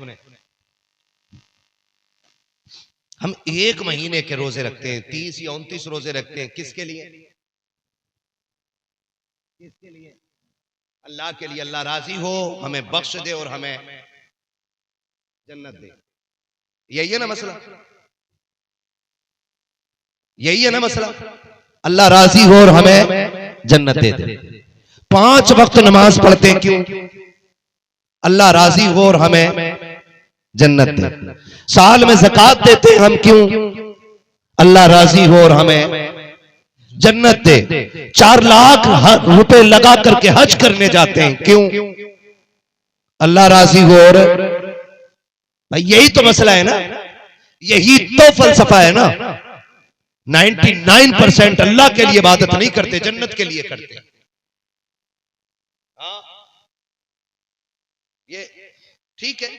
हम 1 महीने के रोजे रखते हैं, 30 या 29 रोजे रखते हैं, किसके लिए? किसके लिए? अल्लाह के लिए। अल्लाह राजी हो, हमें बख्श दे और हमें जन्नत दे, यही है ना मसला। यही है ना मसला। अल्लाह राजी हो और हमें जन्नत दे दे। 5 वक्त नमाज पढ़ते क्यों? अल्लाह राजी हो और हमें जन्नत दे। साल में ज़कात देते हम क्यों? अल्लाह राजी हो और हमें जन्नत दे। 4 लाख रुपए लगा करके हज करने जाते हैं क्यों? अल्लाह राजी हो और भाई यही तो मसला है ना, यही तो फलसफा है ना। 99% अल्लाह के लिए इबादत नहीं करते, जन्नत के लिए करते। हाँ ये ठीक है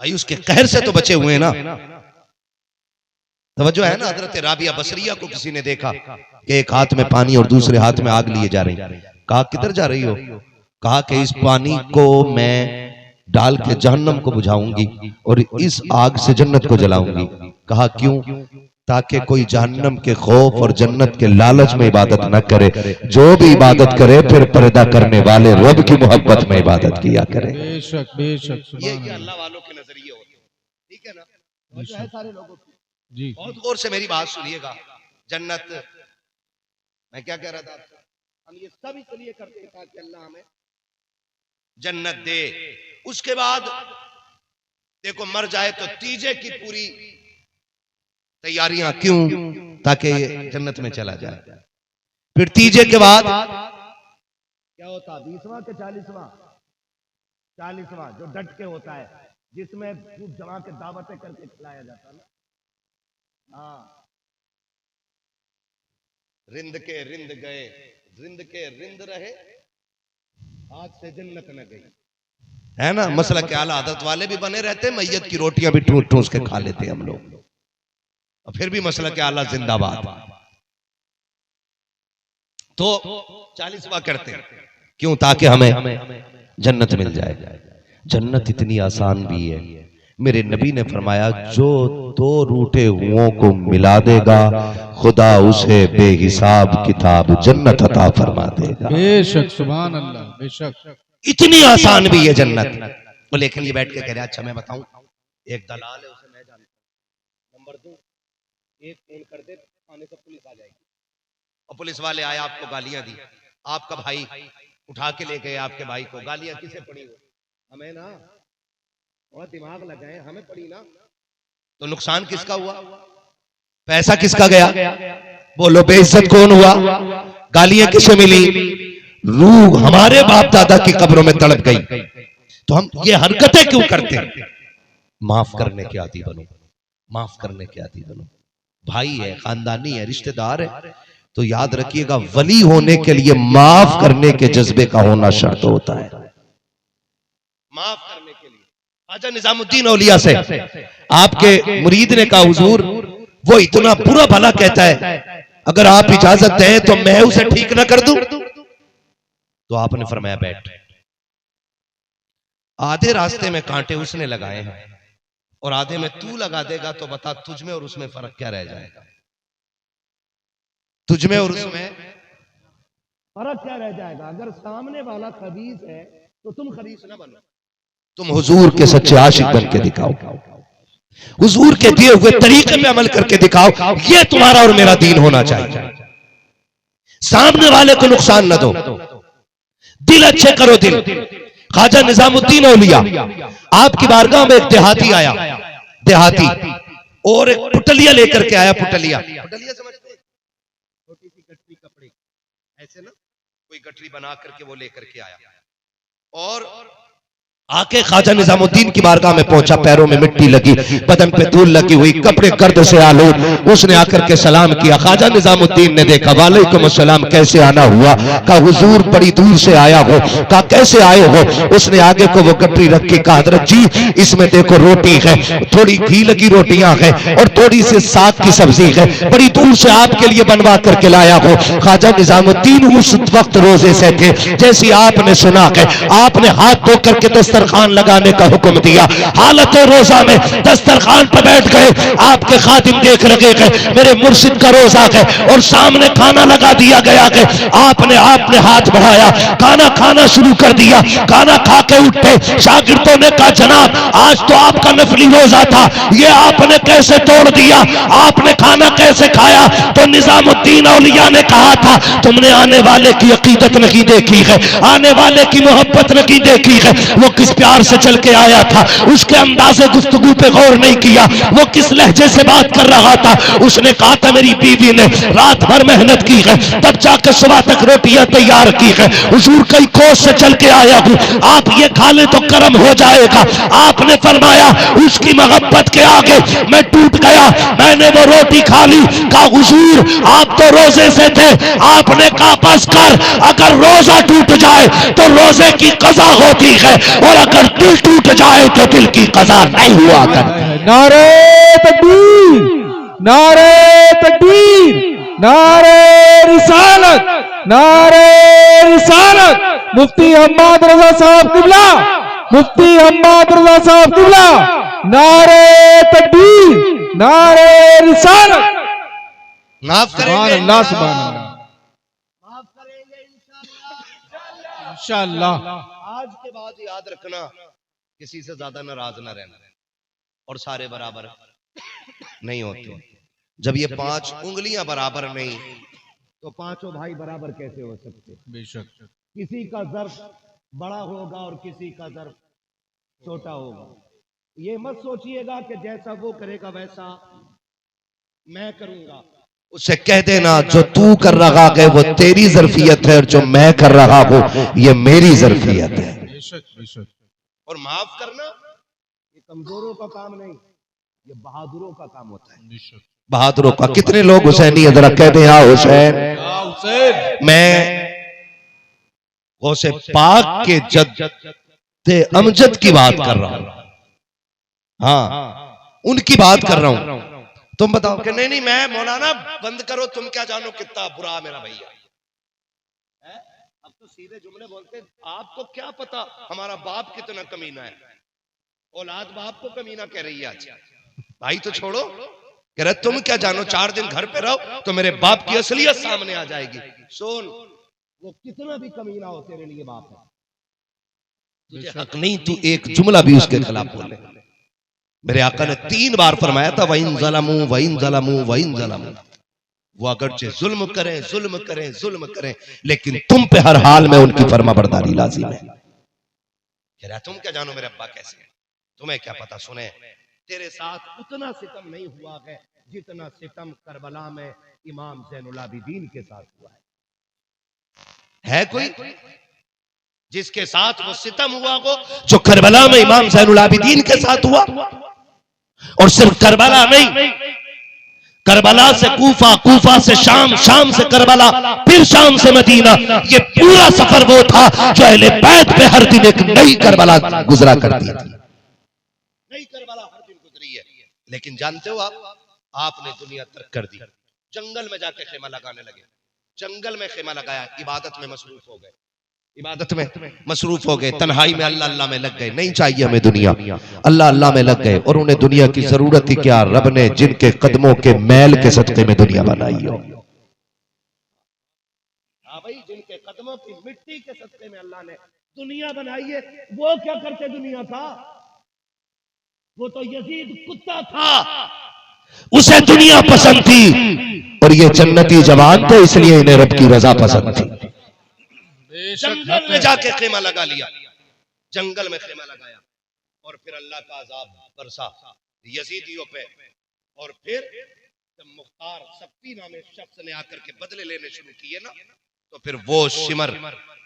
भाई, उसके कहर से तो बचे हुए हैं ना। तवज्जो है ना। हजरत राबिया बसरिया को किसी ने देखा कि एक हाथ में पानी और दूसरे हाथ में आग लिए जा रही। कहा किधर जा रही हो? कहा कि इस पानी को मैं डाल के जहन्नम को बुझाऊंगी और इस आग से जन्नत को जलाऊंगी। कहा क्यों? ताकि कोई जहन्नम के खौफ और जन्नत के लालच में इबादत न करे। जो भी इबादत करे फिर पर्दा करने वाले रब की मोहब्बत में इबादत किया करे। बेशक बेशक ये अल्लाह वालों के नजरिए होते हैं, ठीक है ना। तो है सारे लोगों की। जी बहुत गौर से मेरी बात सुनिएगा। जन्नत, मैं क्या कह रहा था, हम ये सब इसलिए करते हैं ताकि अल्लाह हमें जन्नत दे। उसके बाद देखो मर जाए तो तीजे की पूरी तैयारियां क्यों? ताकि ये जन्नत में चला जाए। फिर तीजे के बाद क्या होता? 20वां के 40वां जो डट के होता है, जिसमें खूब जमा के दावतें करके खिलाया जाता है ना। हाँ, रिंद के रिंद गए, रिंद के रिंद रहे, आज से जन्नत न गई, है ना। मसला के आला आदत वाले भी बने रहते, मैयत की रोटियां भी ठूस ठूस के खा लेते हम लोग, और फिर भी मसला के आला जिंदाबाद। तो 40वां करते क्यों? ताकि हमें जन्नत मिल जाए। जन्नत इतनी आसान भी है। मेरे नबी ने फरमाया जो 2 रूठे हुओं को मिला देगा खुदा उसे बेहिसाब किताब जन्नत अता फरमा देगा। बेशक सुभान अल्लाह, बेशक इतनी आसान भी है जन्नत। वो लेकिन ये बैठ के कह रहे अच्छा मैं बताऊं, एक दलाल है उसे मैं जानता हूं, नंबर 2 एक फोन कर दे थाने से पुलिस आ जाएगी, और पुलिस वाले आए आपको गालियां दी, आपका भाई उठा के ले गए आपके भाई को, गालियां किसे पड़ी हो? हमें ना, और दिमाग लगाए हमें पड़ी ना, तो नुकसान किसका हुआ? पैसा किसका गया? बोलो बेइज्जत कौन हुआ? गालियां किसे मिली? रूह हमारे बाप दादा की कब्रों में तड़प गई। तो हम ये हरकतें क्यों करते हैं? माफ करने के आदी बनो, माफ करने के आदी बनो। भाई है, खानदानी है, रिश्तेदार है, तो याद रखिएगा वली होने के लिए माफ करने के जज्बे का होना शर्त होता है। माफ करने के लिए ख्वाजा निजामुद्दीन औलिया से आपके मुरीद ने कहा हुजूर वो इतना बुरा भला कहता है, अगर आप इजाजत दें तो मैं उसे ठीक ना कर दूं। तो आपने फरमाया बैठ। आधे रास्ते में कांटे उसने लगाए हैं और आधे में तू लगा देगा, तो बता तुझ में और उसमें फर्क क्या रह जाएगा? तुझ में और उसमें फर्क क्या रह जाएगा? अगर सामने वाला खबीस है तो तुम खबीस ना बनो, तुम हुजूर के सच्चे आशिक बन के दिखाओ, हुजूर के दिए हुए तरीके पे अमल करके दिखाओ। ये तुम्हारा और मेरा दीन होना चाहिए। सामने वाले को नुकसान न दो, दिल अच्छे करो। दिल ख्वाजा निजामुद्दीन औलिया आपकी बारगाह में एक देहाती आया, देहाती, और एक पुटलिया लेकर के आया। पुटलिया समझते हैं? छोटी सी गठरी कपड़े ऐसे ना, कोई गठरी बना करके वो लेकर के आया और आके ख्वाजा निजामुद्दीन की बारगाह में पहुंचा। पैरों में मिट्टी लगी, बदन पे धूल लगी हुई, कपड़े गर्द से आलूद। उसने आकर के सलाम किया। ख्वाजा निजामुद्दीन ने देखा, वालेकुम अस्सलाम, कैसे आना हुआ? कहा हुजूर बड़ी दूर से आया हो। कहा कैसे आए हो? उसने आगे को वो गठरी रखी। कहा हजरत जी इसमें देखो रोटी है, थोड़ी घी लगी रोटियां हैं और थोड़ी सी साग की सब्जी है, बड़ी दूर से आपके लिए बनवा करके लाया हो। ख्वाजा निजामुद्दीन उस वक्त रोजे से थे। जैसे आपने सुना है, आपने हाथ धो करके दस्तरखान लगाने का हुक्म दिया। हालत रोजा में दस्तरखान पर बैठ गए, आपके खादिम देख लगे गए मेरे मुर्शिद का रोजा है, और सामने खाना लगा दिया गया है। आपने हाथ बढ़ाया, खाना खाना शुरू कर दिया। खाना खा के उठे, शागिर्दों ने कहा जनाब आज तो आपका नफली रोजा था, ये आपने कैसे तोड़ दिया, आपने खाना कैसे खाया? तो निजामुद्दीन औलिया ने कहा था तुमने आने वाले की अकीदत नहीं देखी है, आने वाले की मोहब्बत नहीं देखी है, वो किस प्यार से चल के आया था, उसके अंदाजे गुफ्तगू पे गौर नहीं किया, वो किस लहजे से बात कर रहा था। उसने कहा था मेरी बीवी ने रात भर मेहनत की है, तब जाकर सुबह तक रोटियां तैयार की है, हुजूर कई कोस से चल के आया हूं, आप ये खा ले तो कर्म हो जाएगा। आपने फरमाया उसकी मोहब्बत के आगे मैं टूट गया, मैंने वो रोटी खा ली। कहा हुजूर आप तो रोजे से थे, आपने कहा बस कर, अगर रोजा टूट जाए तो रोजे की कज़ा होती है, और अगर दिल टूट जाए तो दिल की कज़ा नहीं हुआ करती। नारे तकबीर, नारे तकबीर, नारे रिसालत, नारे रिसालत। मुफ्ती हम्माद रजा साहब किबला, मुफ्ती हम्माद रजा साहब किबला, नारे तकबीर, नारे रिसालत। माफ सुभान करेंगे अल्लाह, सुभान अल्लाह, इंशाअल्लाह। आज के बाद याद रखना किसी से ज्यादा नाराज ना रहना, और सारे बराबर नहीं होते। जब ये 5 उंगलियां बराबर नहीं तो पांचों भाई बराबर कैसे हो सकते? बेशक। किसी का ज़र्फ बड़ा होगा और किसी का ज़र्फ छोटा होगा। ये मत सोचिएगा कि जैसा वो करेगा वैसा मैं करूंगा। उसे कह देना जो तू कर रहा है वो तेरी ज़र्फियत है, और जो मैं कर रहा हूं ये मेरी ज़र्फियत है। बेशक बेशक। और माफ करना ये कमजोरों का काम नहीं, ये बहादुरों का काम होता है। बेशक। बहादुरों का। कितने लोग हुसैनी जरा कहते हैं हाँ हुसैन। हुसैन। मैं गौसे पाक के जद्दे अमजद की बात कर रहा हूं, हाँ उनकी बात कर रहा हूं। तुम बताओ कि नहीं नहीं मैं मौलाना बंद करो, तुम क्या जानो कितना बुरा मेरा भैया है? अब तो सीधे जुमले बोलते, आपको क्या पता हमारा बाप कितना कमीना है, औलाद बाप को कमीना कह रही है आज। भाई तो छोड़ो, कह रहे तुम क्या जानो, 4 दिन घर पे रहो तो मेरे बाप की असलियत सामने आ जाएगी। सुन वो कितना भी कमीना हो तेरे लिए बाप है, तुझे हक नहीं तू एक जुमला भी उसके खिलाफ बोले। मेरे आका ने 3 बार फरमाया था वइन ज़लमू वइन ज़लमू वइन ज़लमू। वो अगरचे जुल्म करें जुल्म करें जुल्म करें, लेकिन तुम पे हर हाल में उनकी फर्मा बरदारी लाजिम है। कह रहा तुम क्या जानो मेरे अब्बा कैसे हैं, तुम्हें क्या पता। सुने तेरे साथ उतना सितम नहीं हुआ है जितना सितम करबला में इमाम ज़ैनुल आबिदीन के साथ हुआ है कोई जिसके साथ वो सितम हुआ हो जो करबला में इमाम ज़ैनुल आबिदीन के साथ हुआ? और सिर्फ करबला नहीं, करबला से कूफा, कूफा से शाम, शाम से करबला, फिर शाम से मदीना। ये पूरा सफर वो था जो अहले बैत पे हर दिन एक नई करबला गुजरा करती थी। नई करबला हर दिन गुजरी है। लेकिन जानते हो आपने दुनिया तर्क कर दी, जंगल में जाके खेमा लगाने लगे। जंगल में खेमा लगाया, इबादत में मसरूफ हो गए, इबादत में मसरूफ हो गए, तन्हाई में अल्लाह अल्लाह में लग गए। नहीं चाहिए हमें दुनिया, अल्लाह अल्लाह में लग गए। और उन्हें दुनिया की जरूरत ही क्या, रब ने जिनके कदमों के मैल के सदके में दुनिया बनाई हो। हाँ भाई, जिनके कदमों की मिट्टी के सदके में अल्लाह ने दुनिया बनाई है, वो क्या करते दुनिया का? वो तो यजीद कुत्ता था, उसे दुनिया पसंद थी, और ये जन्नती जवान थे इसलिए इन्हें रब की रजा पसंद थी। जंगल में जाके खेमा लगा लिया, जंगल में खेमा लगाया, और फिर अल्लाह का अजाब बरसा यजीदियों पे। और फिर जब मुख्तार सख्ती नामे शख्स ने आकर के बदले लेने शुरू किए ना, तो फिर वो शिमर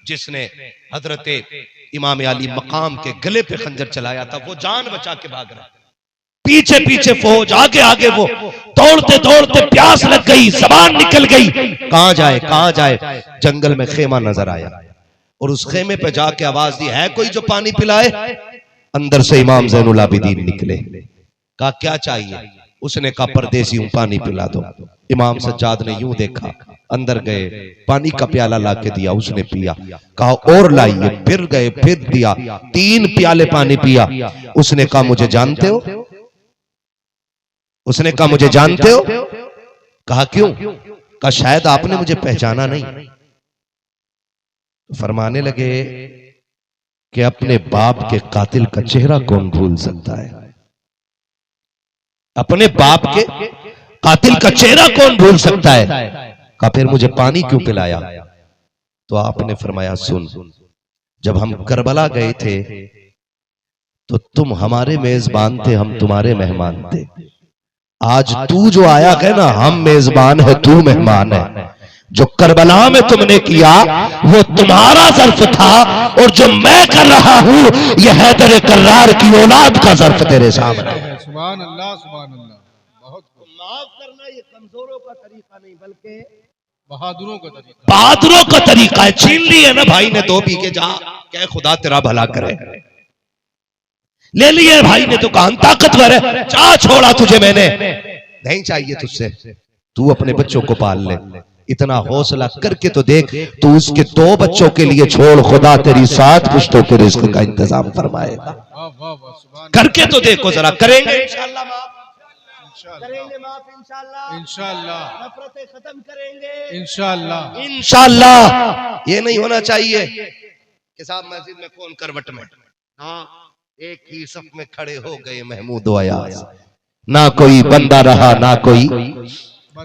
जिसने हजरत इमाम अली मकाम के गले पे खंजर चलाया था, वो जान बचा के भाग रहा। पीछे पीछे फौज, आगे आगे वो दौड़ते दौड़ते प्यास लग गई, जबान निकल गई, कहां जाए कहां जाए। जंगल में खेमा नजर आया, और उस खेमे पे जाके आवाज दी, है कोई जो पानी पिलाए? अंदर से इमाम ज़ैनुल आबिदीन निकले। कहा क्या चाहिए? उसने कहा परदेसी हूं, पानी पिला दो। इमाम सज्जाद ने यूं देखा, अंदर गए, पानी का प्याला लाके दिया, उसने पिया, कहा और लाइए, फिर गए, फिर दिया, 3 प्याले पानी पिया। उसने कहा मुझे जानते हो? उसने कहा मुझे जानते हो? कहा क्यों? कहा शायद आपने मुझे पहचाना नहीं। फरमाने लगे कि अपने बाप के कातिल का चेहरा कौन भूल सकता है? अपने बाप के कातिल का चेहरा कौन भूल सकता है? कहा फिर मुझे पानी क्यों पिलाया? तो आपने फरमाया सुन, जब हम करबला गए थे तो तुम हमारे मेजबान थे, हम तुम्हारे मेहमान थे। आज तू जो आया है ना, हम मेजबान है, तू मेहमान है। जो करबला में तुमने किया वो तुम्हारा ज़र्फ था, और जो मैं कर रहा हूं यह हैदर कर्रार की औलाद का ज़र्फ तेरे सामने। सुभान अल्लाह, सुभान अल्लाह। बहुत माफ करना ये कमजोरों का तरीका नहीं बल्कि बहादुरों का तरीका, बहादुरों का तरीका है। छीन लिए ना भाई ने 2 बीघे, जा क्या खुदा तेरा भला करे। ले लिए भाई ने, तो कहा ताकतवर है, जा छोड़ा तुझे मैंने, नहीं चाहिए तुझसे, तू अपने बच्चों को पाल ले। इतना हौसला करके तो देख, तू उसके 2 बच्चों के लिए छोड़, खुदा तेरी 7 पुश्तों के रिज़्क़ का इंतजाम फरमाएगा। वाह वाह वाह, सुभान करके तो देखो जरा, करेंगे इंशाअल्लाह माफ इंशाअल्लाह, करेंगे, माफ इंशाअल्लाह, इंशाअल्लाह, नफरतें खत्म करेंगे इंशाअल्लाह। इंशाअल्लाह। ये नहीं होना चाहिए कि साहब मस्जिद में कौन करवट में, हाँ एक ही सफ में खड़े हो गए महमूद व अयाज, ना कोई बंदा रहा ना कोई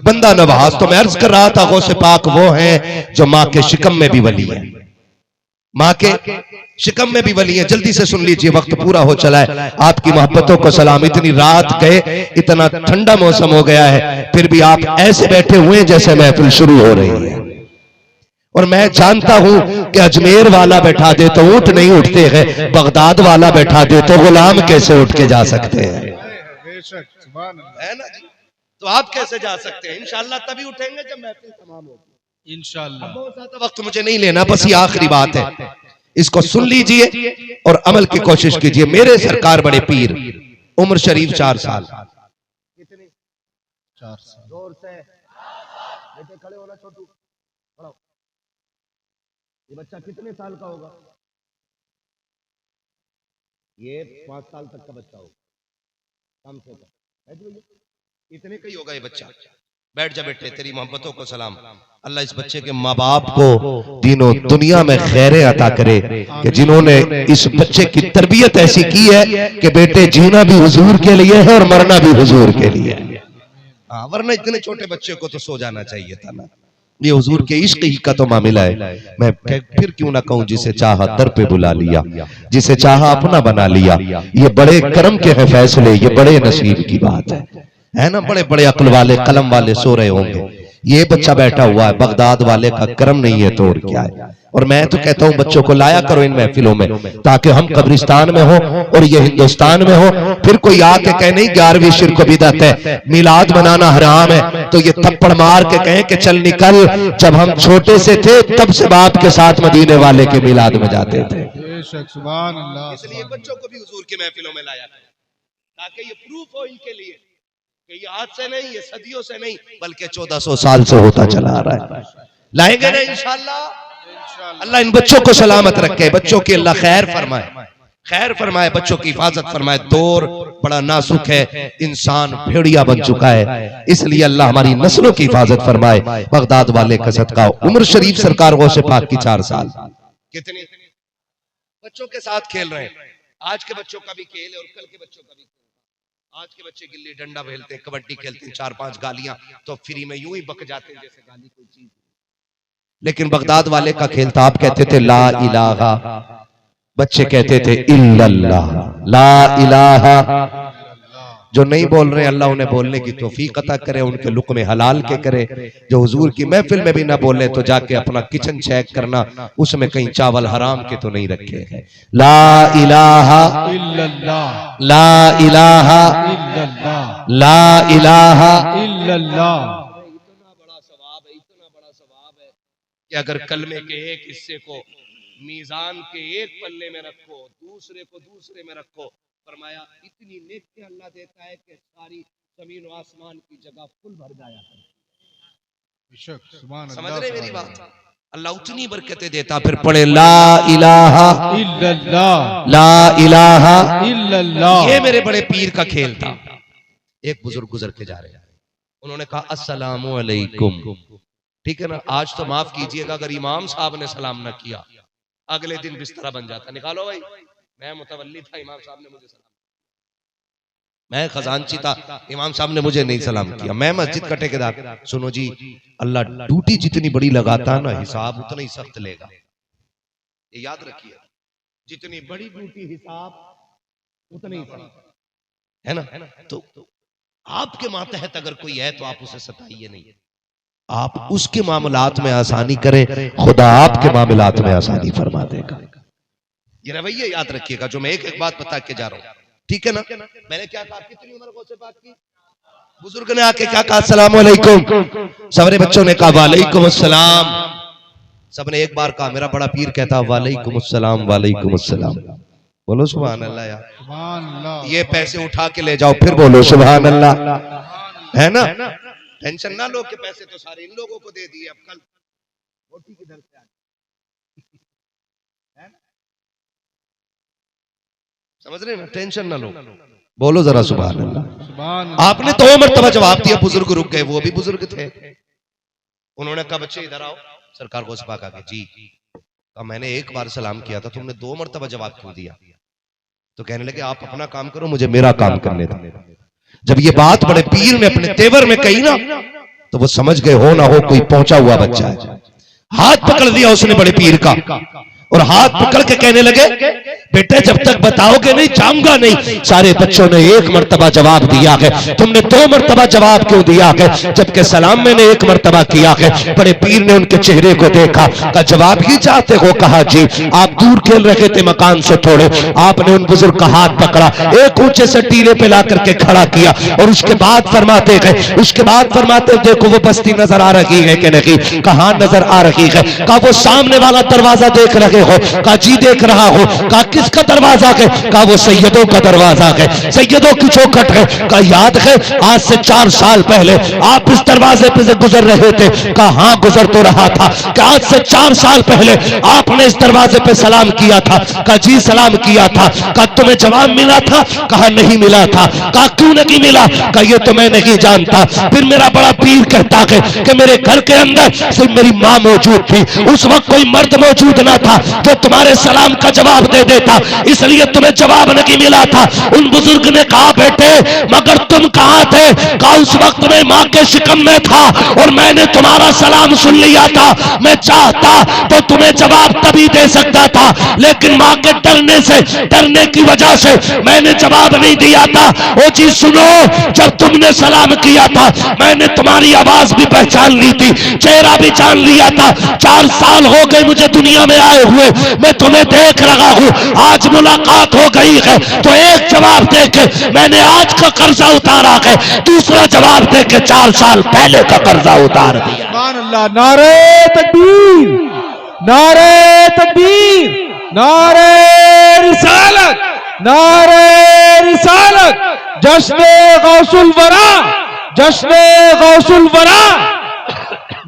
बंदा नवाज। तो मैं अर्ज कर रहा था, गौसे पाक वो हैं जो माँ के शिकम में भी वली है, माँ के शिकम में भी वली है। जल्दी से सुन लीजिए, वक्त पूरा हो चला है। आपकी मोहब्बतों को सलाम। इतनी रात गए, इतना ठंडा मौसम हो गया है, फिर भी आप ऐसे बैठे हुए हैं जैसे महफिल शुरू हो रही है। और मैं जानता हूं कि अजमेर वाला बैठा दे तो ऊंट नहीं उठते हैं, बगदाद वाला बैठा दे तो गुलाम कैसे उठ के जा सकते हैं? बेशक, सुभान अल्लाह, है ना जी। तो आप कैसे जा सकते हैं? इंशाअल्लाह तभी उठेंगे जब महफिल तमाम होगी। इंशाअल्लाह। बहुत ज्यादा वक्त मुझे नहीं लेना, बस ये आखिरी बात है, इसको सुन लीजिए और अमल की कोशिश कीजिए। मेरे सरकार बड़े पीर, उम्र शरीफ 4 साल, कितनी 4 साल। जोर से बेटे खड़े होना, छोटू खड़ा हो। ये बच्चा कितने साल का होगा? ये 5 साल तक का बच्चा होगा कम से कम, है जी भैया? इतने का ही होगा ये बच्चा। बैठ जा बेटे, तेरी मोहब्बतों को सलाम। अल्लाह इस बच्चे के माँ बाप को तीनों दुनिया में खैरें अता करे कि जिन्होंने इस बच्चे की तरबियत ऐसी की है कि बेटे जीना भी हुजूर के लिए है और मरना भी हुजूर के लिए है। हाँ, वरना इतने छोटे बच्चे को तो सो जाना चाहिए था ना। ये हुजूर के इश्क ही का तो मामला है। मैं फिर क्यों ना कहूं, जिसे चाहा दर पे बुला लिया, जिसे चाहा अपना बना लिया। ये बड़े करम के हैं फैसले, ये बड़े नसीब की बात है ना। बड़े बड़े अक्ल वाले, कलम वाले सो रहे होंगे, ये बच्चा बैठा हुआ है, बगदाद वाले का करम नहीं है तो और क्या है। और मैं तो कहता हूं बच्चों को लाया करो इन महफिलों में, ताकि हम कब्रिस्तान में हो और ये हिंदुस्तान में हो। फिर कोई आके कहे नहीं 11वीं शिर्क बिदअत है, मिलाद मनाना हराम है, तो ये थप्पड़ मार के कहें कि चल निकल, जब हम छोटे से थे तब से बाप के साथ मदीने वाले के मिलाद में जाते थे। बेशक, सुभान अल्लाह। इसलिए बच्चों को भी हुजूर की महफिलों में लाया ताकि ये प्रूफ हो इनके लिए कि ये आज से नहीं, ये सदियों से नहीं, बल्कि 1400 साल से होता चला आ रहा है। लाएंगे ना इंशाअल्लाह। अल्लाह इन बच्चों को सलामत रखे, बच्चों की अल्लाह खैर फरमाए, खैर फरमाए, बच्चों की हिफाजत फरमाए। दौर बड़ा नाजुक है, इंसान भेड़िया बन चुका है, इसलिए अल्लाह हमारी नस्लों की हिफाजत फरमाए। बगदाद वाले का सदका, उम्र शरीफ सरकार गौसे पाक की 4 साल। कितने बच्चों के साथ खेल रहे हैं। आज के बच्चों का भी खेल है और कल के बच्चों का भी खेल है। आज के बच्चे गिल्ली डंडा खेलते हैं, कबड्डी खेलते हैं, 4-5 गालियां तो फ्री में यूं ही बक जाते हैं जैसे गाली कोई चीज। लेकिन बगदाद वाले का खेल था, आप कहते थे ला इलाहा, बच्चे कहते थे इल्लल्लाह, ला इलाहा। जो नहीं बोल रहे अल्लाह उन्हें बोलने की तौफीक अता करे, उनके लुक़्मे हलाल के करे। जो हुजूर की महफिल में भी ना बोले तो जाके अपना किचन चेक करना, उसमें कहीं चावल हराम के तो नहीं रखे हैं। ला इलाहा इल्लल्लाह, ला इलाहा इल्लल्लाह, ला इलाहा इल्लल्लाह। इतना बड़ा सवाब है, इतना बड़ा सवाब है कि अगर कलमे के एक हिस्से को मीजान के एक पल्ले में रखो, दूसरे को दूसरे में रखो, फरमाया इतनी नेकी अल्लाह देता है कि सारी जमीन और आसमान की जगह फुल भर जाया है। बेशक सुभान समझ अल्लाह रहे मेरी बात? अल्लाह उतनी बरकतें देता। फिर पढ़े ला इलाहा इल्लल्लाह ला इलाहा। इल्लल्लाह। ये मेरे बड़े पीर का खेल था। एक बुजुर्ग गुजर के जा रहे हैं, उन्होंने कहा अस्सलामु अलैकुम। ठीक है ना, आज तो माफ कीजिएगा अगर इमाम साहब ने सलाम ना किया अगले दिन बिस्तरा बन जाता। निकालो भाई, मैं मुतवल्ली था, इमाम साहब ने मुझे सलाम, मैं खजांची था, इमाम साहब ने मुझे नहीं सलाम किया, मैं मस्जिद का ठेकेदार। सुनो जी, अल्लाह ड्यूटी जितनी बड़ी लगाता है ना, हिसाब उतना ही सख्त लेगा। ये याद रखिए, जितनी बड़ी ड्यूटी हिसाब उतनी ही सख्त, है ना? तो आपके मातहत अगर कोई है तो आप उसे सताइए नहीं, आप उसके मामलात में आसानी करें, खुदा आपके मामलात में आसानी फरमा देगा। ये रवैया याद रखिएगा जो मैं एक एक बात बता के जा रहा हूं, ठीक है ना? मैंने क्या कहा, कितनी उम्र को से बात की, बुजुर्ग ने आके क्या कहा, अस्सलाम वालेकुम। सबरे बच्चों ने कहा वालेकुम अस्सलाम। सबने एक बार कहा, मेरा बड़ा पीर कहता वालेकुम अस्सलाम वालेकुम अस्सलाम। बोलो सुभान अल्लाह यार, सुभान अल्लाह। ये पैसे उठा के ले जाओ, फिर बोलो सुभान अल्लाह, है ना? टेंशन ना लो कि पैसे तो सारे इन लोगों को दे दिए, अब कल रोटी किधर से आएगी, है ना? समझ रहे ना? टेंशन ना लो, बोलो जरा सुभान अल्लाह। सुभान आपने तो मर्तबा जवाब दिया, बुजुर्ग रुक गए, वो भी बुजुर्ग थे। उन्होंने कहा बच्चे इधर आओ। सरकार को सपा कहा जी, कहा मैंने एक बार सलाम किया था, तुमने 2 मर्तबा जवाब क्यों दिया? तो कहने लगे आप अपना काम करो, मुझे मेरा काम करने दो। जब ये बात बड़े पीर ने अपने तेवर में कही ना, तो वो समझ गए हो ना हो कोई पहुंचा हुआ बच्चा है। हाथ पकड़ दिया उसने बड़े पीर का, और हाथ पकड़ के कहने लगे बेटे जब तक बताओगे नहीं जाऊंगा नहीं। सारे बच्चों ने एक मर्तबा जवाब दिया है, तुमने 2 मर्तबा जवाब क्यों दिया है? जबकि सलाम मैंने एक मर्तबा किया है। बड़े पीर ने उनके चेहरे को देखा, का जवाब ही चाहते हो? कहा जी। आप दूर खेल रहे थे मकान से थोड़े, आपने उन बुजुर्ग का हाथ पकड़ा, एक ऊंचे से टीले पे ला करके खड़ा किया, और उसके बाद फरमाते गए, उसके बाद फरमाते देखो वो बस्ती नजर आ रही है कि नहीं? कहां नजर आ रही है? कहा वो सामने वाला दरवाजा देख रहे हो? कहा जी देख रहा हो। कहा किसका दरवाजा है? कहा वो सैयदों का दरवाजा है, सैयदों की चौखट है। कहा याद है आज से 4 साल पहले आप इस दरवाजे पे से गुजर रहे थे? कहा हाँ गुजर तो रहा था। कहा आज से 4 साल पहले आपने इस दरवाजे पे सलाम किया था? कहा जी सलाम किया था। कहा तुम्हें जवाब मिला था? कहा नहीं मिला था। कहा क्यों नहीं मिला? कहा ये तो मैं नहीं जानता। फिर मेरा बड़ा पीर कहता है कि मेरे घर के अंदर सिर्फ मेरी माँ मौजूद थी, उस वक्त कोई मर्द मौजूद ना था जो तुम्हारे सलाम का जवाब दे देता, इसलिए तुम्हें जवाब नहीं मिला था। उन बुजुर्ग ने कहा बेटे मगर तुम कहां थे? कहा उस वक्त मैं मां के शिकम में था और मैंने तुम्हारा सलाम सुन लिया था। मैं चाहता तो तुम्हें जवाब तभी दे सकता था, लेकिन मां के डरने की वजह से मैंने जवाब नहीं दिया था। ओ जी सुनो, जब तुमने सलाम किया था मैंने तुम्हारी आवाज भी पहचान ली थी, चेहरा भी जान लिया था। 4 साल हो गए मुझे दुनिया में आए हुए, मैं तुम्हें देख रहा हूं, आज मुलाकात हो गई है तो एक जवाब देके मैंने आज का कर्जा उतारा है, दूसरा जवाब देके 4 साल पहले का कर्जा उतार दिया। सुभान अल्लाह। नारे तकबीर, नारे तकबीर, नारे रिसालत, नारे रिसालत, जश्ने गौसुल वरा, जश्ने गौसुल वरा।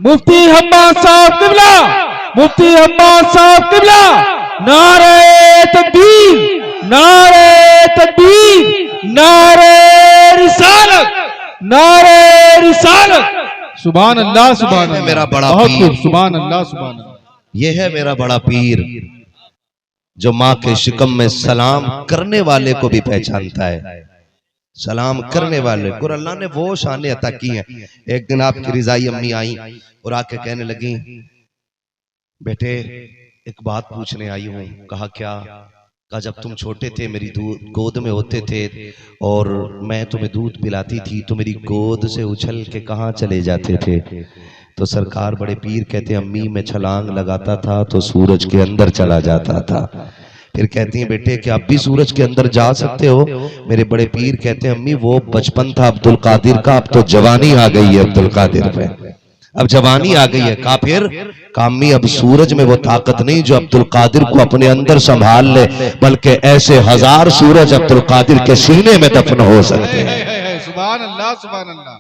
मुफ्ती हम्माद साहब किबला, मुफ्ती हम्माद साहब किबला। नारे तकबीर, नारे तकबीर, नारे रिसालत, नारे रिसालत। सुभान अल्लाह, सुभान अल्लाह। मेरा बड़ा बहुत पीर। खूब, सुभान अल्लाह, सुभान अल्लाह। यह है मेरा बड़ा पीर जो माँ के शिकम में सलाम करने वाले को भी पहचानता है, सलाम करने वाले को अल्लाह ने वो शान अता की है। एक दिन आपकी रिजाई अम्मी आई और आके कहने लगी बेटे एक बात पूछने आई हूँ। कहा क्या? कहा जब तुम छोटे थे मेरी गोद में होते थे और मैं तुम्हें दूध पिलाती थी तो मेरी गोद से उछल के कहाँ चले जाते थे? तो सरकार बड़े पीर कहते अम्मी मैं छलांग लगाता था तो सूरज के अंदर चला जाता था। फिर कहती हैं बेटे क्या अब भी सूरज के अंदर जा सकते हो? मेरे बड़े पीर कहते हैं अम्मी वो बचपन था अब्दुल कादिर का, अब तो जवानी आ गई है अब्दुल कादिर पे, अब जवानी आ गई है। कहा फिर? कामी अब सूरज में वो ताकत नहीं जो अब्दुल कादिर को अपने अंदर संभाल ले, बल्कि ऐसे 1000 सूरज अब्दुल कादिर के सीने में दफन हो सकते हैं। सुभान अल्लाह, सुभान अल्लाह।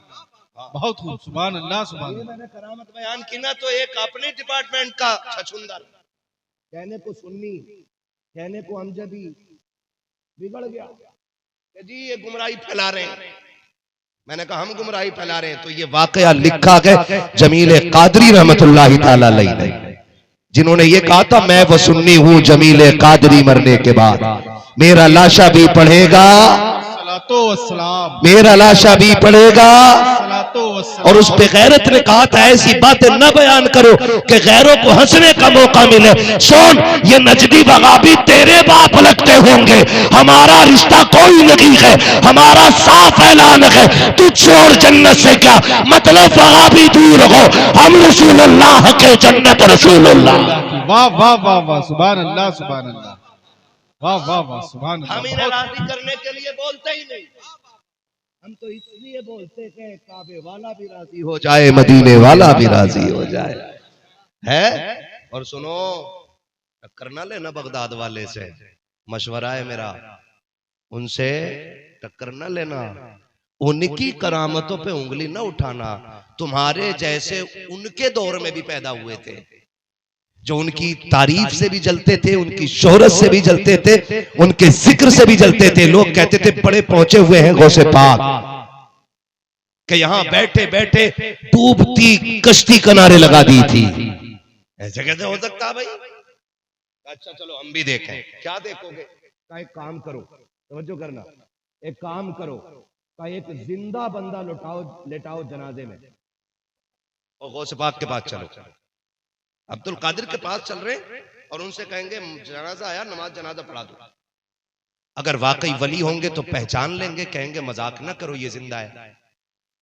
बहुत खूब, सुभान अल्लाह सुभान ये अल्लाह। मैंने करामत बयान की ना, तो एक अपने डिपार्टमेंट का छछुंदर, कहने को सुन्नी, कहने को अमजदी, बिगड़ गया कि जी ये गुमराही फैला रहे हैं। मैंने कहा हम गुमराही फैला रहे हैं, तो ये वाकया लिखा गया जमील कादरी रहमतुल्लाह ताला अलैह ने, जिन्होंने ये कहा था मैं वो सुन्नी हूं जमील कादरी मरने के बाद मेरा लाशा भी पढ़ेगा, सलातो वस्सलाम, मेरा लाशा भी पढ़ेगा। सलातो वस्सलाम। और उस पे गैरत ने कहा था ऐसी बातें न बयान करो कि गैरों को हंसने का मौका मिले। सुन, ये नजदी वहाबी तेरे बाप लगते होंगे, हमारा रिश्ता कोई नहीं है, हमारा साफ ऐलान है, तू छोड़ जन्नत से क्या मतलब, वहाबी दूर हो, हम रसूलुल्लाह के जन्नत रसूलुल्लाह। वाह वाह वाह वाह, सुभान अल्लाह सुभान अल्लाह, वाह वाह वाह, सुभान हम अल्लाह। इन्हें राजी करने के लिए बोलते ही नहीं, हम तो इसलिए बोलते हैं काबे वाला भी राजी हो जाए, मदीने वाला भी राजी हो जाए है। और सुनो, टक्कर ना लेना बगदाद वाले से, मशवरा है मेरा, उनसे टक्कर ना लेना, उनकी करामतों पे उंगली ना उठाना। तुम्हारे जैसे उनके दौर में भी पैदा हुए थे, जो उनकी तारीफ से भी जलते थे, उनकी शोहरत से भी जलते थे, उनके जिक्र से भी जलते थे। लोग कहते थे बड़े पहुंचे हुए हैं गौसे पाक, कि यहां बैठे बैठे डूबती कश्ती किनारे लगा दी थी। ऐसे कैसे हो सकता है भाई? अच्छा चलो हम भी देखें। क्या देखोगे? का एक काम करो, तवज्जो करना, एक काम करो, का एक जिंदा बंदा लेटाओ जनाजे में, और गौसे पाक के पास चलो, अब्दुल कादिर के पास चल रहे और उनसे कहेंगे जनाजा आया, नमाज जनाजा पढ़ा दो। अगर वाकई वली होंगे तो पहचान लेंगे, कहेंगे मजाक ना करो ये जिंदा है,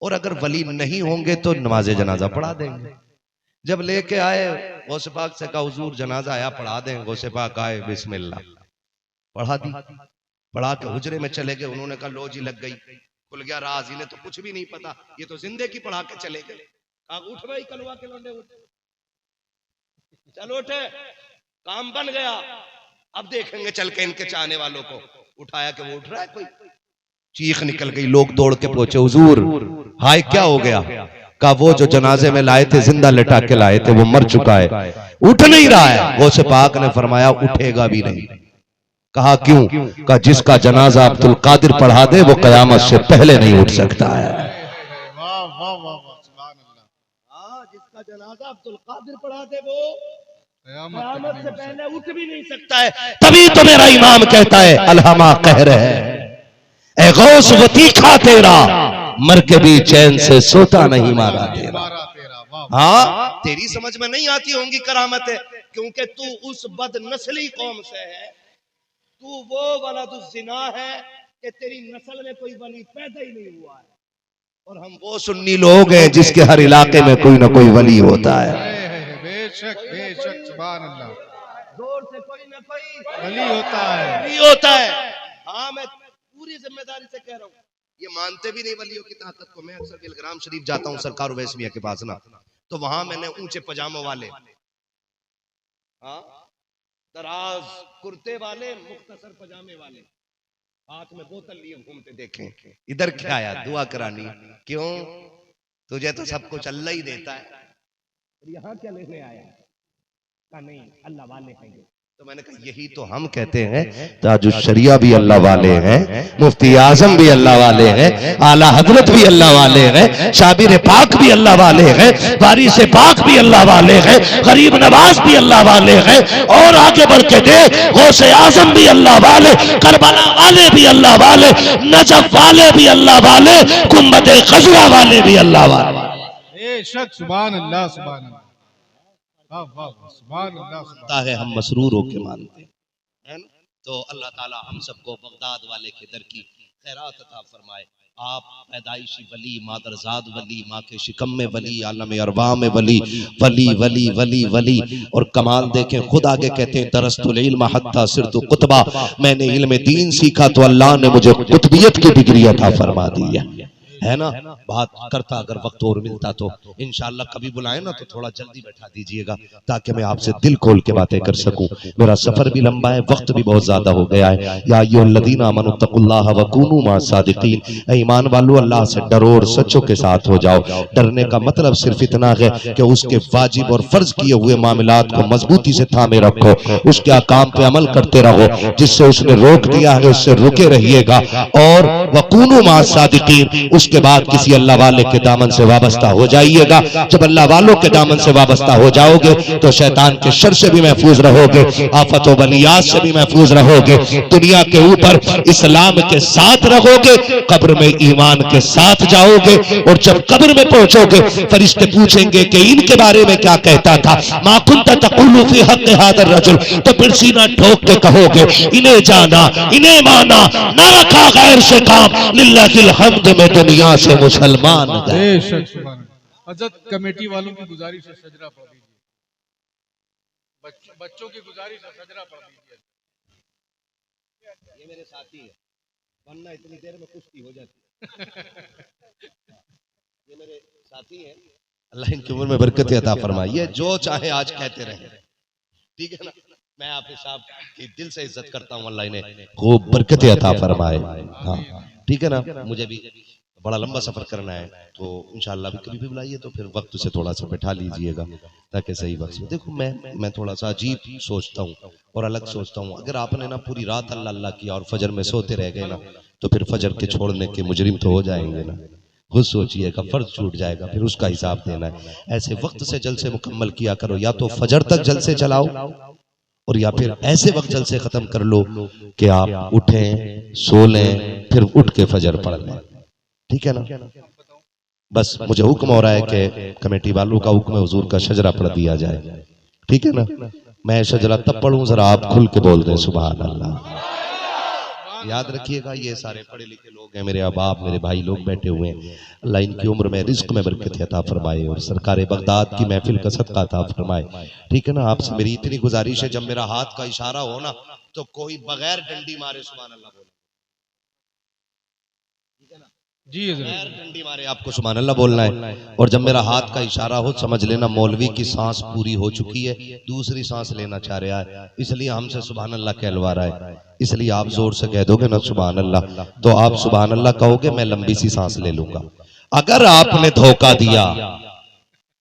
और अगर वली नहीं होंगे तो नमाज जनाजा पढ़ा देंगे। जब लेके आए गौसे पाक से कहा हुजूर जनाजा आया, पढ़ा दें। गौसे पाक आए, बिस्मिल्लाह पढ़ा दी, पढ़ा के हुजरे में चले गए। उन्होंने कहा लो जी लग गई, खुल गया राज, इन्हें तो कुछ भी नहीं पता, ये तो जिंदे की पढ़ा के चले गए। कहा उठ भाई कलवा के लौंडे, उठ चलो उठे, काम बन गया, अब देखेंगे चल के इनके चाहने वालों को। उठाया कि वो उठ रहा है, कोई चीख निकल गई, लोग दौड़ के पहुंचे, हुजूर हाय क्या हो गया? कहा वो जो जनाजे में लाए थे, जिंदा लटा के लाए थे, वो मर चुका है, उठ नहीं रहा है। गौसे पाक ने फरमाया उठेगा भी नहीं। कहा क्यों? कहा जिसका जनाजा अब्दुल कादिर पढ़ा दे वो कयामत से पहले नहीं उठ सकता है। वाह वाह वाह वाह, सुभान अल्लाह। जिसका जनाजा अब्दुल कादिर पढ़ा दे वो कयामत कयामत से पहले उठ भी नहीं सकता है। तभी तो मेरा इमाम कहता है अलहमा कह रहे हैं, ए गौस वतीखा तेरा, मर के भी चैन से सोता नहीं मारा तेरा। मारा तेरा, वाह। हाँ तेरी समझ में नहीं आती होंगी करामत है, क्योंकि तू उस बदनस्ली कौम से है, तू वो वलदुज़्ज़िना है कि तेरी नस्ल में कोई वली पैदा ही नहीं हुआ है, और हम वो सुन्नी लोग हैं जिसके हर इलाके में कोई ना कोई वली होता है। बेशक बेशक, सुभान अल्लाह, जोर से कोई ना कोई वली होता है, वली होता है। हाँ मैं पूरी जिम्मेदारी से कह रहा हूँ, ये मानते भी नहीं वलियों की ताकत को। मैं अक्सर बिलग्राम शरीफ जाता हूँ सरकार उवैस मियां के पास ना, तो वहां मैंने ऊंचे पजामों वाले, हाँ दराज कुर्ते वाले, मुख्तसर पजामे वाले, हाथ में बोतल लिए घूमते देखे। इधर क्या आया? दुआ करानी। क्यों? तुझे तो सब कुछ अल्लाह ही देता है, यहाँ क्या लेने आया? कहा नहीं अल्लाह वाले हैं। तो मैंने कहा यही तो हम कहते हैं, ताजुश शरिया भी अल्लाह वाले हैं, मुफ्ती आजम भी अल्लाह वाले हैं, आला हजरत भी अल्लाह वाले हैं, शाबिर पाक भी अल्लाह वाले हैं, वारिस पाक भी अल्लाह वाले हैं, गरीब नवाज भी अल्लाह वाले हैं, और आगे बढ़ के दे गौसे आजम भी अल्लाह वाले, करबला वाले भी अल्लाह वाले, नजफ वाले भी अल्लाह वाले, गुंबद खजरा वाले भी अल्लाह वाले। बेशक, सुभान अल्लाह सुभान अल्लाह, वाह वाह वाह, सुभान अल्लाह सुभान। है हम मसरूर होके मानते हैं, है ना? तो अल्लाह ताला हम सबको बगदाद वाले के दर की खैरात अता फरमाए। आप पैदाइशी वली, मादरजाद वली, माँ के शिकम में वली, आलम अरवा में वली, वली वली वली वली। और कमाल देखें, खुद आगे कहते हैं दरस्तुल इल्म हत्ता सिरतु कुतबा, मैंने इल्म दीन सीखा तो अल्लाह ने मुझे कुतबियत की डिग्री अता फरमा दी है ना, बात करता अगर वक्त और मिलता तो इंशाअल्लाह कभी बुलाए ना तो थोड़ा जल्दी बैठा दीजिएगा ताकि मैं आपसे दिल खोल के बातें कर सकूं। मेरा सफर भी लंबा है, वक्त भी बहुत ज्यादा हो गया है। या अय्युहल्लज़ीना आमनुत्तकुल्लाह व कूनू मअस-सादिकीन, ऐ ईमान वालों अल्लाह से डरो और सच्चों के साथ हो जाओ। डरने का मतलब सिर्फ इतना है कि उसके वाजिब और फर्ज किए हुए मामलात को मजबूती से थामे रखो, उसके अहकाम पे अमल करते रहो, जिससे उसने रोक दिया है उससे रुके रहिएगा। और वकूनू मअस-सादिकीन, उसके बाद किसी अल्लाह वाले के दामन से वाबस्ता हो जाइएगा। जब अल्लाह वालों के दामन से वाबस्ता हो जाओगे तो शैतान के शर से भी महफूज रहोगे, आफत व बलियात से भी महफूज रहोगे, दुनिया के ऊपर इस्लाम के साथ रहोगे, कब्र में ईमान के साथ जाओगे। और जब कब्र में पहुंचोगे फरिश्ते पूछेंगे कि इनके बारे में क्या कहता था, मा कुंत तक़ूलु फी हक़्क़ि हाज़ा रजुल, तो फिर सीना ठोक के कहोगे इन्हें जाना, इन्हें माना, ना रखा गैर से काम, लिल्लाहिल हम्द में दुनिया से मुसलमान गए। बेशक सुभान अल्लाह। हजरत कमेटी वालों की गुजारिश है सजरा पढ़ दीजिए, बच्चों की गुजारिश है सजरा पढ़ दीजिए। ये मेरे साथी है, वरना इतनी देर में कुश्ती हो जाती। ये मेरे साथी हैं, अल्लाह इनकी उम्र में बरकत अता फरमाइए, जो चाहे आज कहते रहे, ठीक है ना। मैं आप साहब की दिल से इज्जत करता हूँ, अल्लाह इन्हें खूब बरकत अता फरमाए। हाँ ठीक है ना, मुझे भी बड़ा लंबा सफर करना है तो इंशाअल्लाह भी कभी भी बुलाइए तो फिर वक्त से थोड़ा सा बैठा लीजिएगा ताकि सही वक्त में। देखो मैं थोड़ा सा अजीब सोचता हूँ और अलग सोचता हूँ। अगर आपने ना पूरी रात अल्लाह अल्लाह किया और फजर में सोते रह गए ना तो फिर फजर के छोड़ने के मुजरिम तो हो जाएंगे ना। खुद सोचिएगा, फर्ज छूट जाएगा, फिर उसका हिसाब देना है। ऐसे वक्त से जलसे मुकम्मल किया करो, या तो फजर तक जलसे चलाओ और या फिर ऐसे वक्त जलसे खत्म कर लो कि आप उठें, सो लें, फिर उठ के फजर पढ़ लें, ठीक है ना। बस मुझे हुक्म हो रहा है कि कमेटी वालों का हुक्म है हुजूर का शजरा पढ़ दिया जाए, ठीक है ना। मैं शजरा तब पढ़ूं जरा आप खुल के बोल दें सुभान अल्लाह। याद रखिएगा ये सारे पढ़े लिखे लोग हैं, मेरे अबाप मेरे भाई लोग बैठे हुए हैं, अल्लाह इनकी उम्र में रिज्क में बरकत अता फरमाए और सरकार बगदाद की महफिल का सदका अता फरमाए, ठीक है ना। आपसे मेरी इतनी गुजारिश है, जब मेरा हाथ का इशारा हो ना तो कोई बगैर डंडी मारे सुभान अल्लाह बोले, ठीक है ना जी, बगैर डंडी मारे आपको सुभान अल्लाह बोलना है। और जब मेरा हाथ का इशारा हो समझ लेना मौलवी की सांस पूरी हो चुकी है, दूसरी सांस लेना चाह रहा है, इसलिए हमसे सुभान अल्लाह कहलवा रहा है। इसलिए आप जोर से कह दोगे ना सुभान अल्लाह तो आप सुभान अल्लाह कहोगे, मैं लंबी सी सांस ले लूंगा। अगर आपने धोखा दिया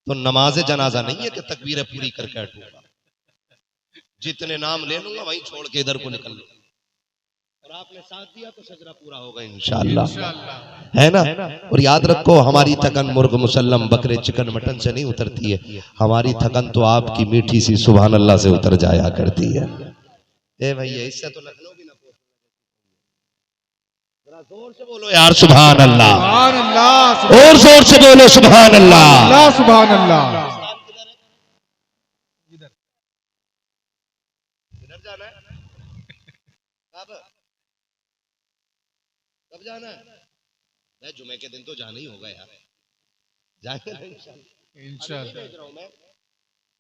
तो नमाज जनाजा नहीं है कि तकबीरें पूरी करके हटूंगा, जितने नाम ले लूंगा वहीं छोड़ के इधर को निकल लूंगा। और आपने साथ दिया तो सजरा पूरा होगा इंशाअल्लाह, है ना। और याद रखो हमारी थकन मुर्ग मुसल्लम बकरे चिकन मटन से नहीं उतरती है, हमारी थकन तो आपकी मीठी सी सुभान अल्लाह से उतर जाया करती है। ए भैया इससे तो लखनऊ भी ना पहुंच, जरा जोर से बोलो यार सुभान अल्लाह, सुभान अल्लाह, और जोर से बोलो सुभान अल्लाह, सुभान अल्लाह। किधर जाना है, कब जाना है? मैं जुमे के दिन तो जाना ही होगा यार, जाएंगे इंशाअल्लाह। मैं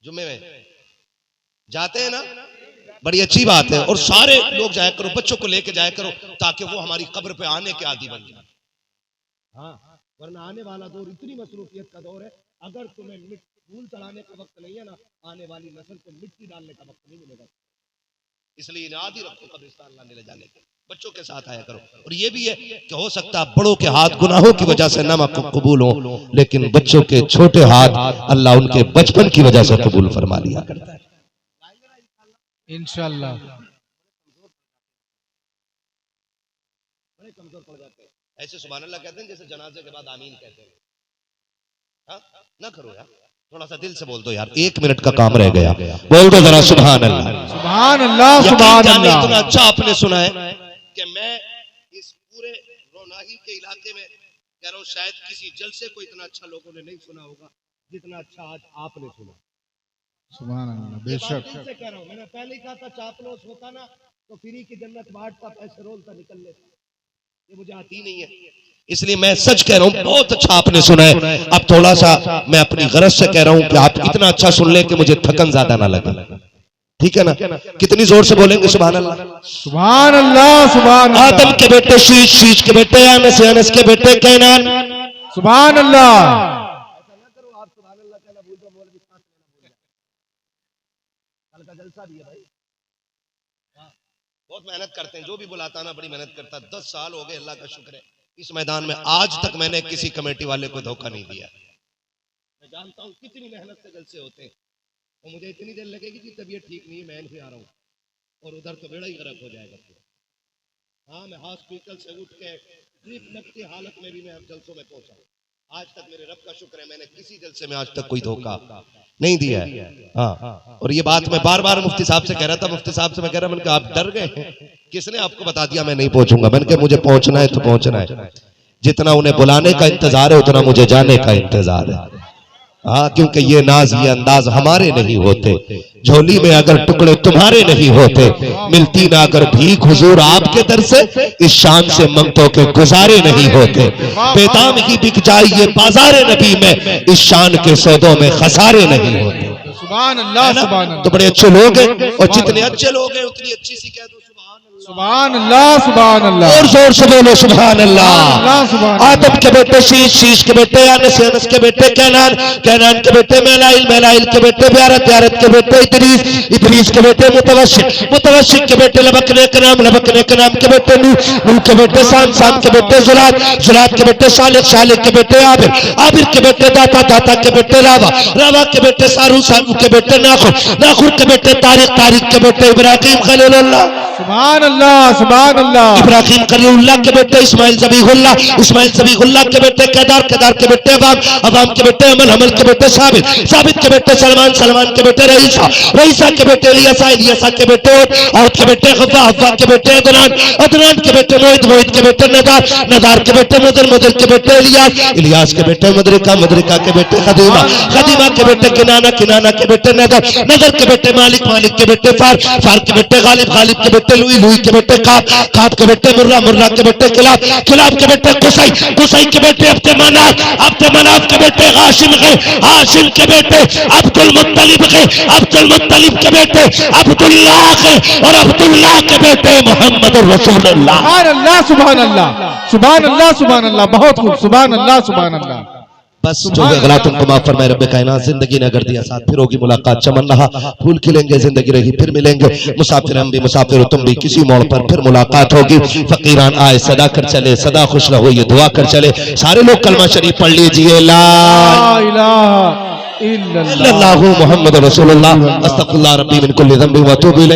जुमे में जाते हैं ना, बड़ी अच्छी बात है। और सारे लोग जाया करो, बच्चों को लेके जाया करो ताकि वो हमारी कब्र पे आने के आदी बन जाए। हाँ, वरना आने वाला दौर इतनी मसरूफियत का दौर है, अगर तुम्हें फूल चढ़ाने का वक्त नहीं है ना, आने वाली नस्ल को मिट्टी डालने का वक्त नहीं मिलेगा। इसलिए याद ही रखो कब्रिस्तान लाने ले जाने के, बच्चों के साथ आया करो। और ये भी है कि हो सकता है बड़ों के हाथ गुनाहों की वजह से ना कबूल हो, लेकिन बच्चों के छोटे हाथ अल्लाह उनके बचपन की वजह से कबूल फरमा लिया करता है इंशाअल्लाह। बड़े कमजोर पड़ जाते हैं, ऐसे सुभान अल्लाह कहते हैं जैसे जनाजे के बाद आमीन कहते हैं। हाँ ना करो यार, थोड़ा सा दिल से बोल दो यार, 1 मिनट का काम रह गया, बोल दो जरा सुभान अल्लाह, सुभान अल्लाह, सुभान अल्लाह। इतना अच्छा आपने सुना है कि मैं इस पूरे रोनाही के इलाके में कह रहा हूँ शायद किसी जलसे को इतना अच्छा लोगों ने नहीं सुना होगा जितना अच्छा आज आपने सुना। सुभान अल्लाह, बेशक से कह रहा हूँ, मैंने पहले ही कहा था चापलूस होता ना तो फ्री की जन्नत बांटता, पैसे रोलता निकल लेता, ये मुझे आती नहीं है। इसलिए मैं सच कह रहा हूँ, बहुत अच्छा आपने सुना है। अब थोड़ा सा मैं अपनी गरज से कह रहा हूँ कि आप इतना अच्छा सुन ले कि मुझे थकन ज्यादा ना लगे। ठीक है ना? कितनी जोर से बोलेंगे सुभान अल्लाह? सुभान अल्लाह सुभान अल्लाह आदम के बेटे शीश, शीश के बेटे अनस, अनस के बेटे कैनान। सुभान अल्लाह। बहुत मेहनत करते हैं, जो भी बुलाता ना बड़ी मेहनत करता। 10 साल हो गए, अल्लाह का शुक्र है इस मैदान में आज तक मैंने किसी कमेटी वाले को धोखा नहीं दिया। मैं जानता हूं कितनी मेहनत से जलसे होते हैं, और मुझे इतनी देर लगेगी कि तबीयत ठीक नहीं है, मैं इनसे आ रहा हूँ, और उधर तो बेड़ा ही गर्क हो जाएगा। हाँ, मैं हॉस्पिटल से उठ के ड्रिप लगती हालत में भी मैं जलसों में पहुंचा। आज तक मेरे रब का शुक्र है मैंने किसी जलसे में आज तक कोई धोखा नहीं दिया है। हाँ, और ये बात मैं बार बार मुफ्ती साहब से कह रहा था, मुफ्ती साहब से मैं कह रहा, मैंने कहा आप डर गए हैं, किसने आपको बता दिया मैं नहीं पहुंचूंगा? मैंने कहा मुझे पहुंचना है तो पहुंचना है, जितना उन्हें बुलाने का इंतजार है उतना मुझे जाने का इंतजार है। हाँ, क्योंकि ये नाज ये अंदाज हमारे नहीं होते, झोली में अगर टुकड़े तुम्हारे नहीं होते, मिलती ना अगर भीख हुजूर आपके दर से, इस शान से मंगतों के गुजारे नहीं होते। बेदाम ही बिक जाए ये बाजारे नबी में, इस शान के सौदों में खसारे नहीं होते। सुभान अल्लाह सुभान अल्लाह। तो बड़े अच्छे लोग हैं, और जितने अच्छे लोग हैं उतनी अच्छी सी कह दो सुभान अल्लाह सुभान अल्लाह। और जोर से बोलो सुभान अल्लाह। सुभान आदम के बेटे शीश, शीश के बेटे अनस, अनस के बेटे कैनान, कैनान के बेटे मेलाइल, मेलाइल के बेटे ब्यारत, ब्यारत के बेटे इदरीस, इदरीस के बेटे मुतवशिक, मुतवशिक के बेटे लबकने के नाम, लबकने के नाम के बेटे नूह, नूह के बेटे साम, साम के बेटे जुलात, जुलात के बेटे सालिक, सालिक के बेटे आबिर, आबिर के बेटे दाता, दाता के बेटे रावा, रावा के बेटे सारू, सारू के बेटे नाखुर, नाखुर के बेटे तारिक, तारिक के बेटे इब्राहिम खलीलुल्लाह। सुभान अल्लाह सुभान अल्लाह। इब्राहिम खलीलुल्लाह के बेटे इस्माइल ज़बीहुल्लाह, इस्माइल ज़बीहुल्लाह के बेटे केदार, केदार के बेटे अवाम, अवाम के बेटे अमल, अमल के बेटे साबित, साबित के बेटे सलमान, सलमान के बेटे रईसा, रईसा के बेटे इलियासा, इलियासा के बेटे औद के बेटे हव्वा, हव्वा के बेटे अदनान, अदनान के बेटे मोहित, मोहित के बेटे नदार, नदार के बेटे मुदर, मुदर के बेटे इलियास, इलियास के बेटे मदरिका, मदरिका के बेटे खदीमा, खदीमा के बेटे किनाना, किनाना के बेटे नदर, नदर के बेटे मालिक, मालिक के बेटे फार, फार के बेटे गालिब, गालिब के बेटे लुई, लुई के बेटे काब, काब के बेटे मुर्रा, मुर्रा के बेटे किलाब, किलाब के बेटे कुसई, कुसई के बेटे अब्द मनाफ, अब्द मनाफ के बेटे हाशिम है, हाशिम के बेटे अब्दुल मुत्तलिब है, अब्दुल मुत्तलिब के बेटे अब्दुल्लाह है, और अब्दुल्लाह के बेटे मोहम्मद रसूलुल्लाह। सुभान अल्लाह सुभान अल्लाह सुभान अल्लाह सुभान अल्लाह। बहुत खूब, सुभान अल्लाह सुभान अल्लाह। बस जो भी गलत उनको माफ फरमाए रब्बे कायनात। जिंदगी ने अगर दिया साथ, फिर होगी मुलाकात, चमन रहा फूल खिलेंगे, जिंदगी रही फिर मिलेंगे, मुसाफिर हम भी मुसाफिर हो तुम भी, किसी मोड़ पर फिर मुलाकात होगी। फकीरान आए सदा कर चले, सदा खुश रहो ये दुआ कर चले। सारे लोग कलमा शरीफ पढ़ लीजिए, ला इलाहा इल्लल्लाह मुहम्मद रसूलुल्लाह, अस्तगफिरुल्लाह रब्बी मिन कुल्ली ज़ंबि व अतूबु इलैह।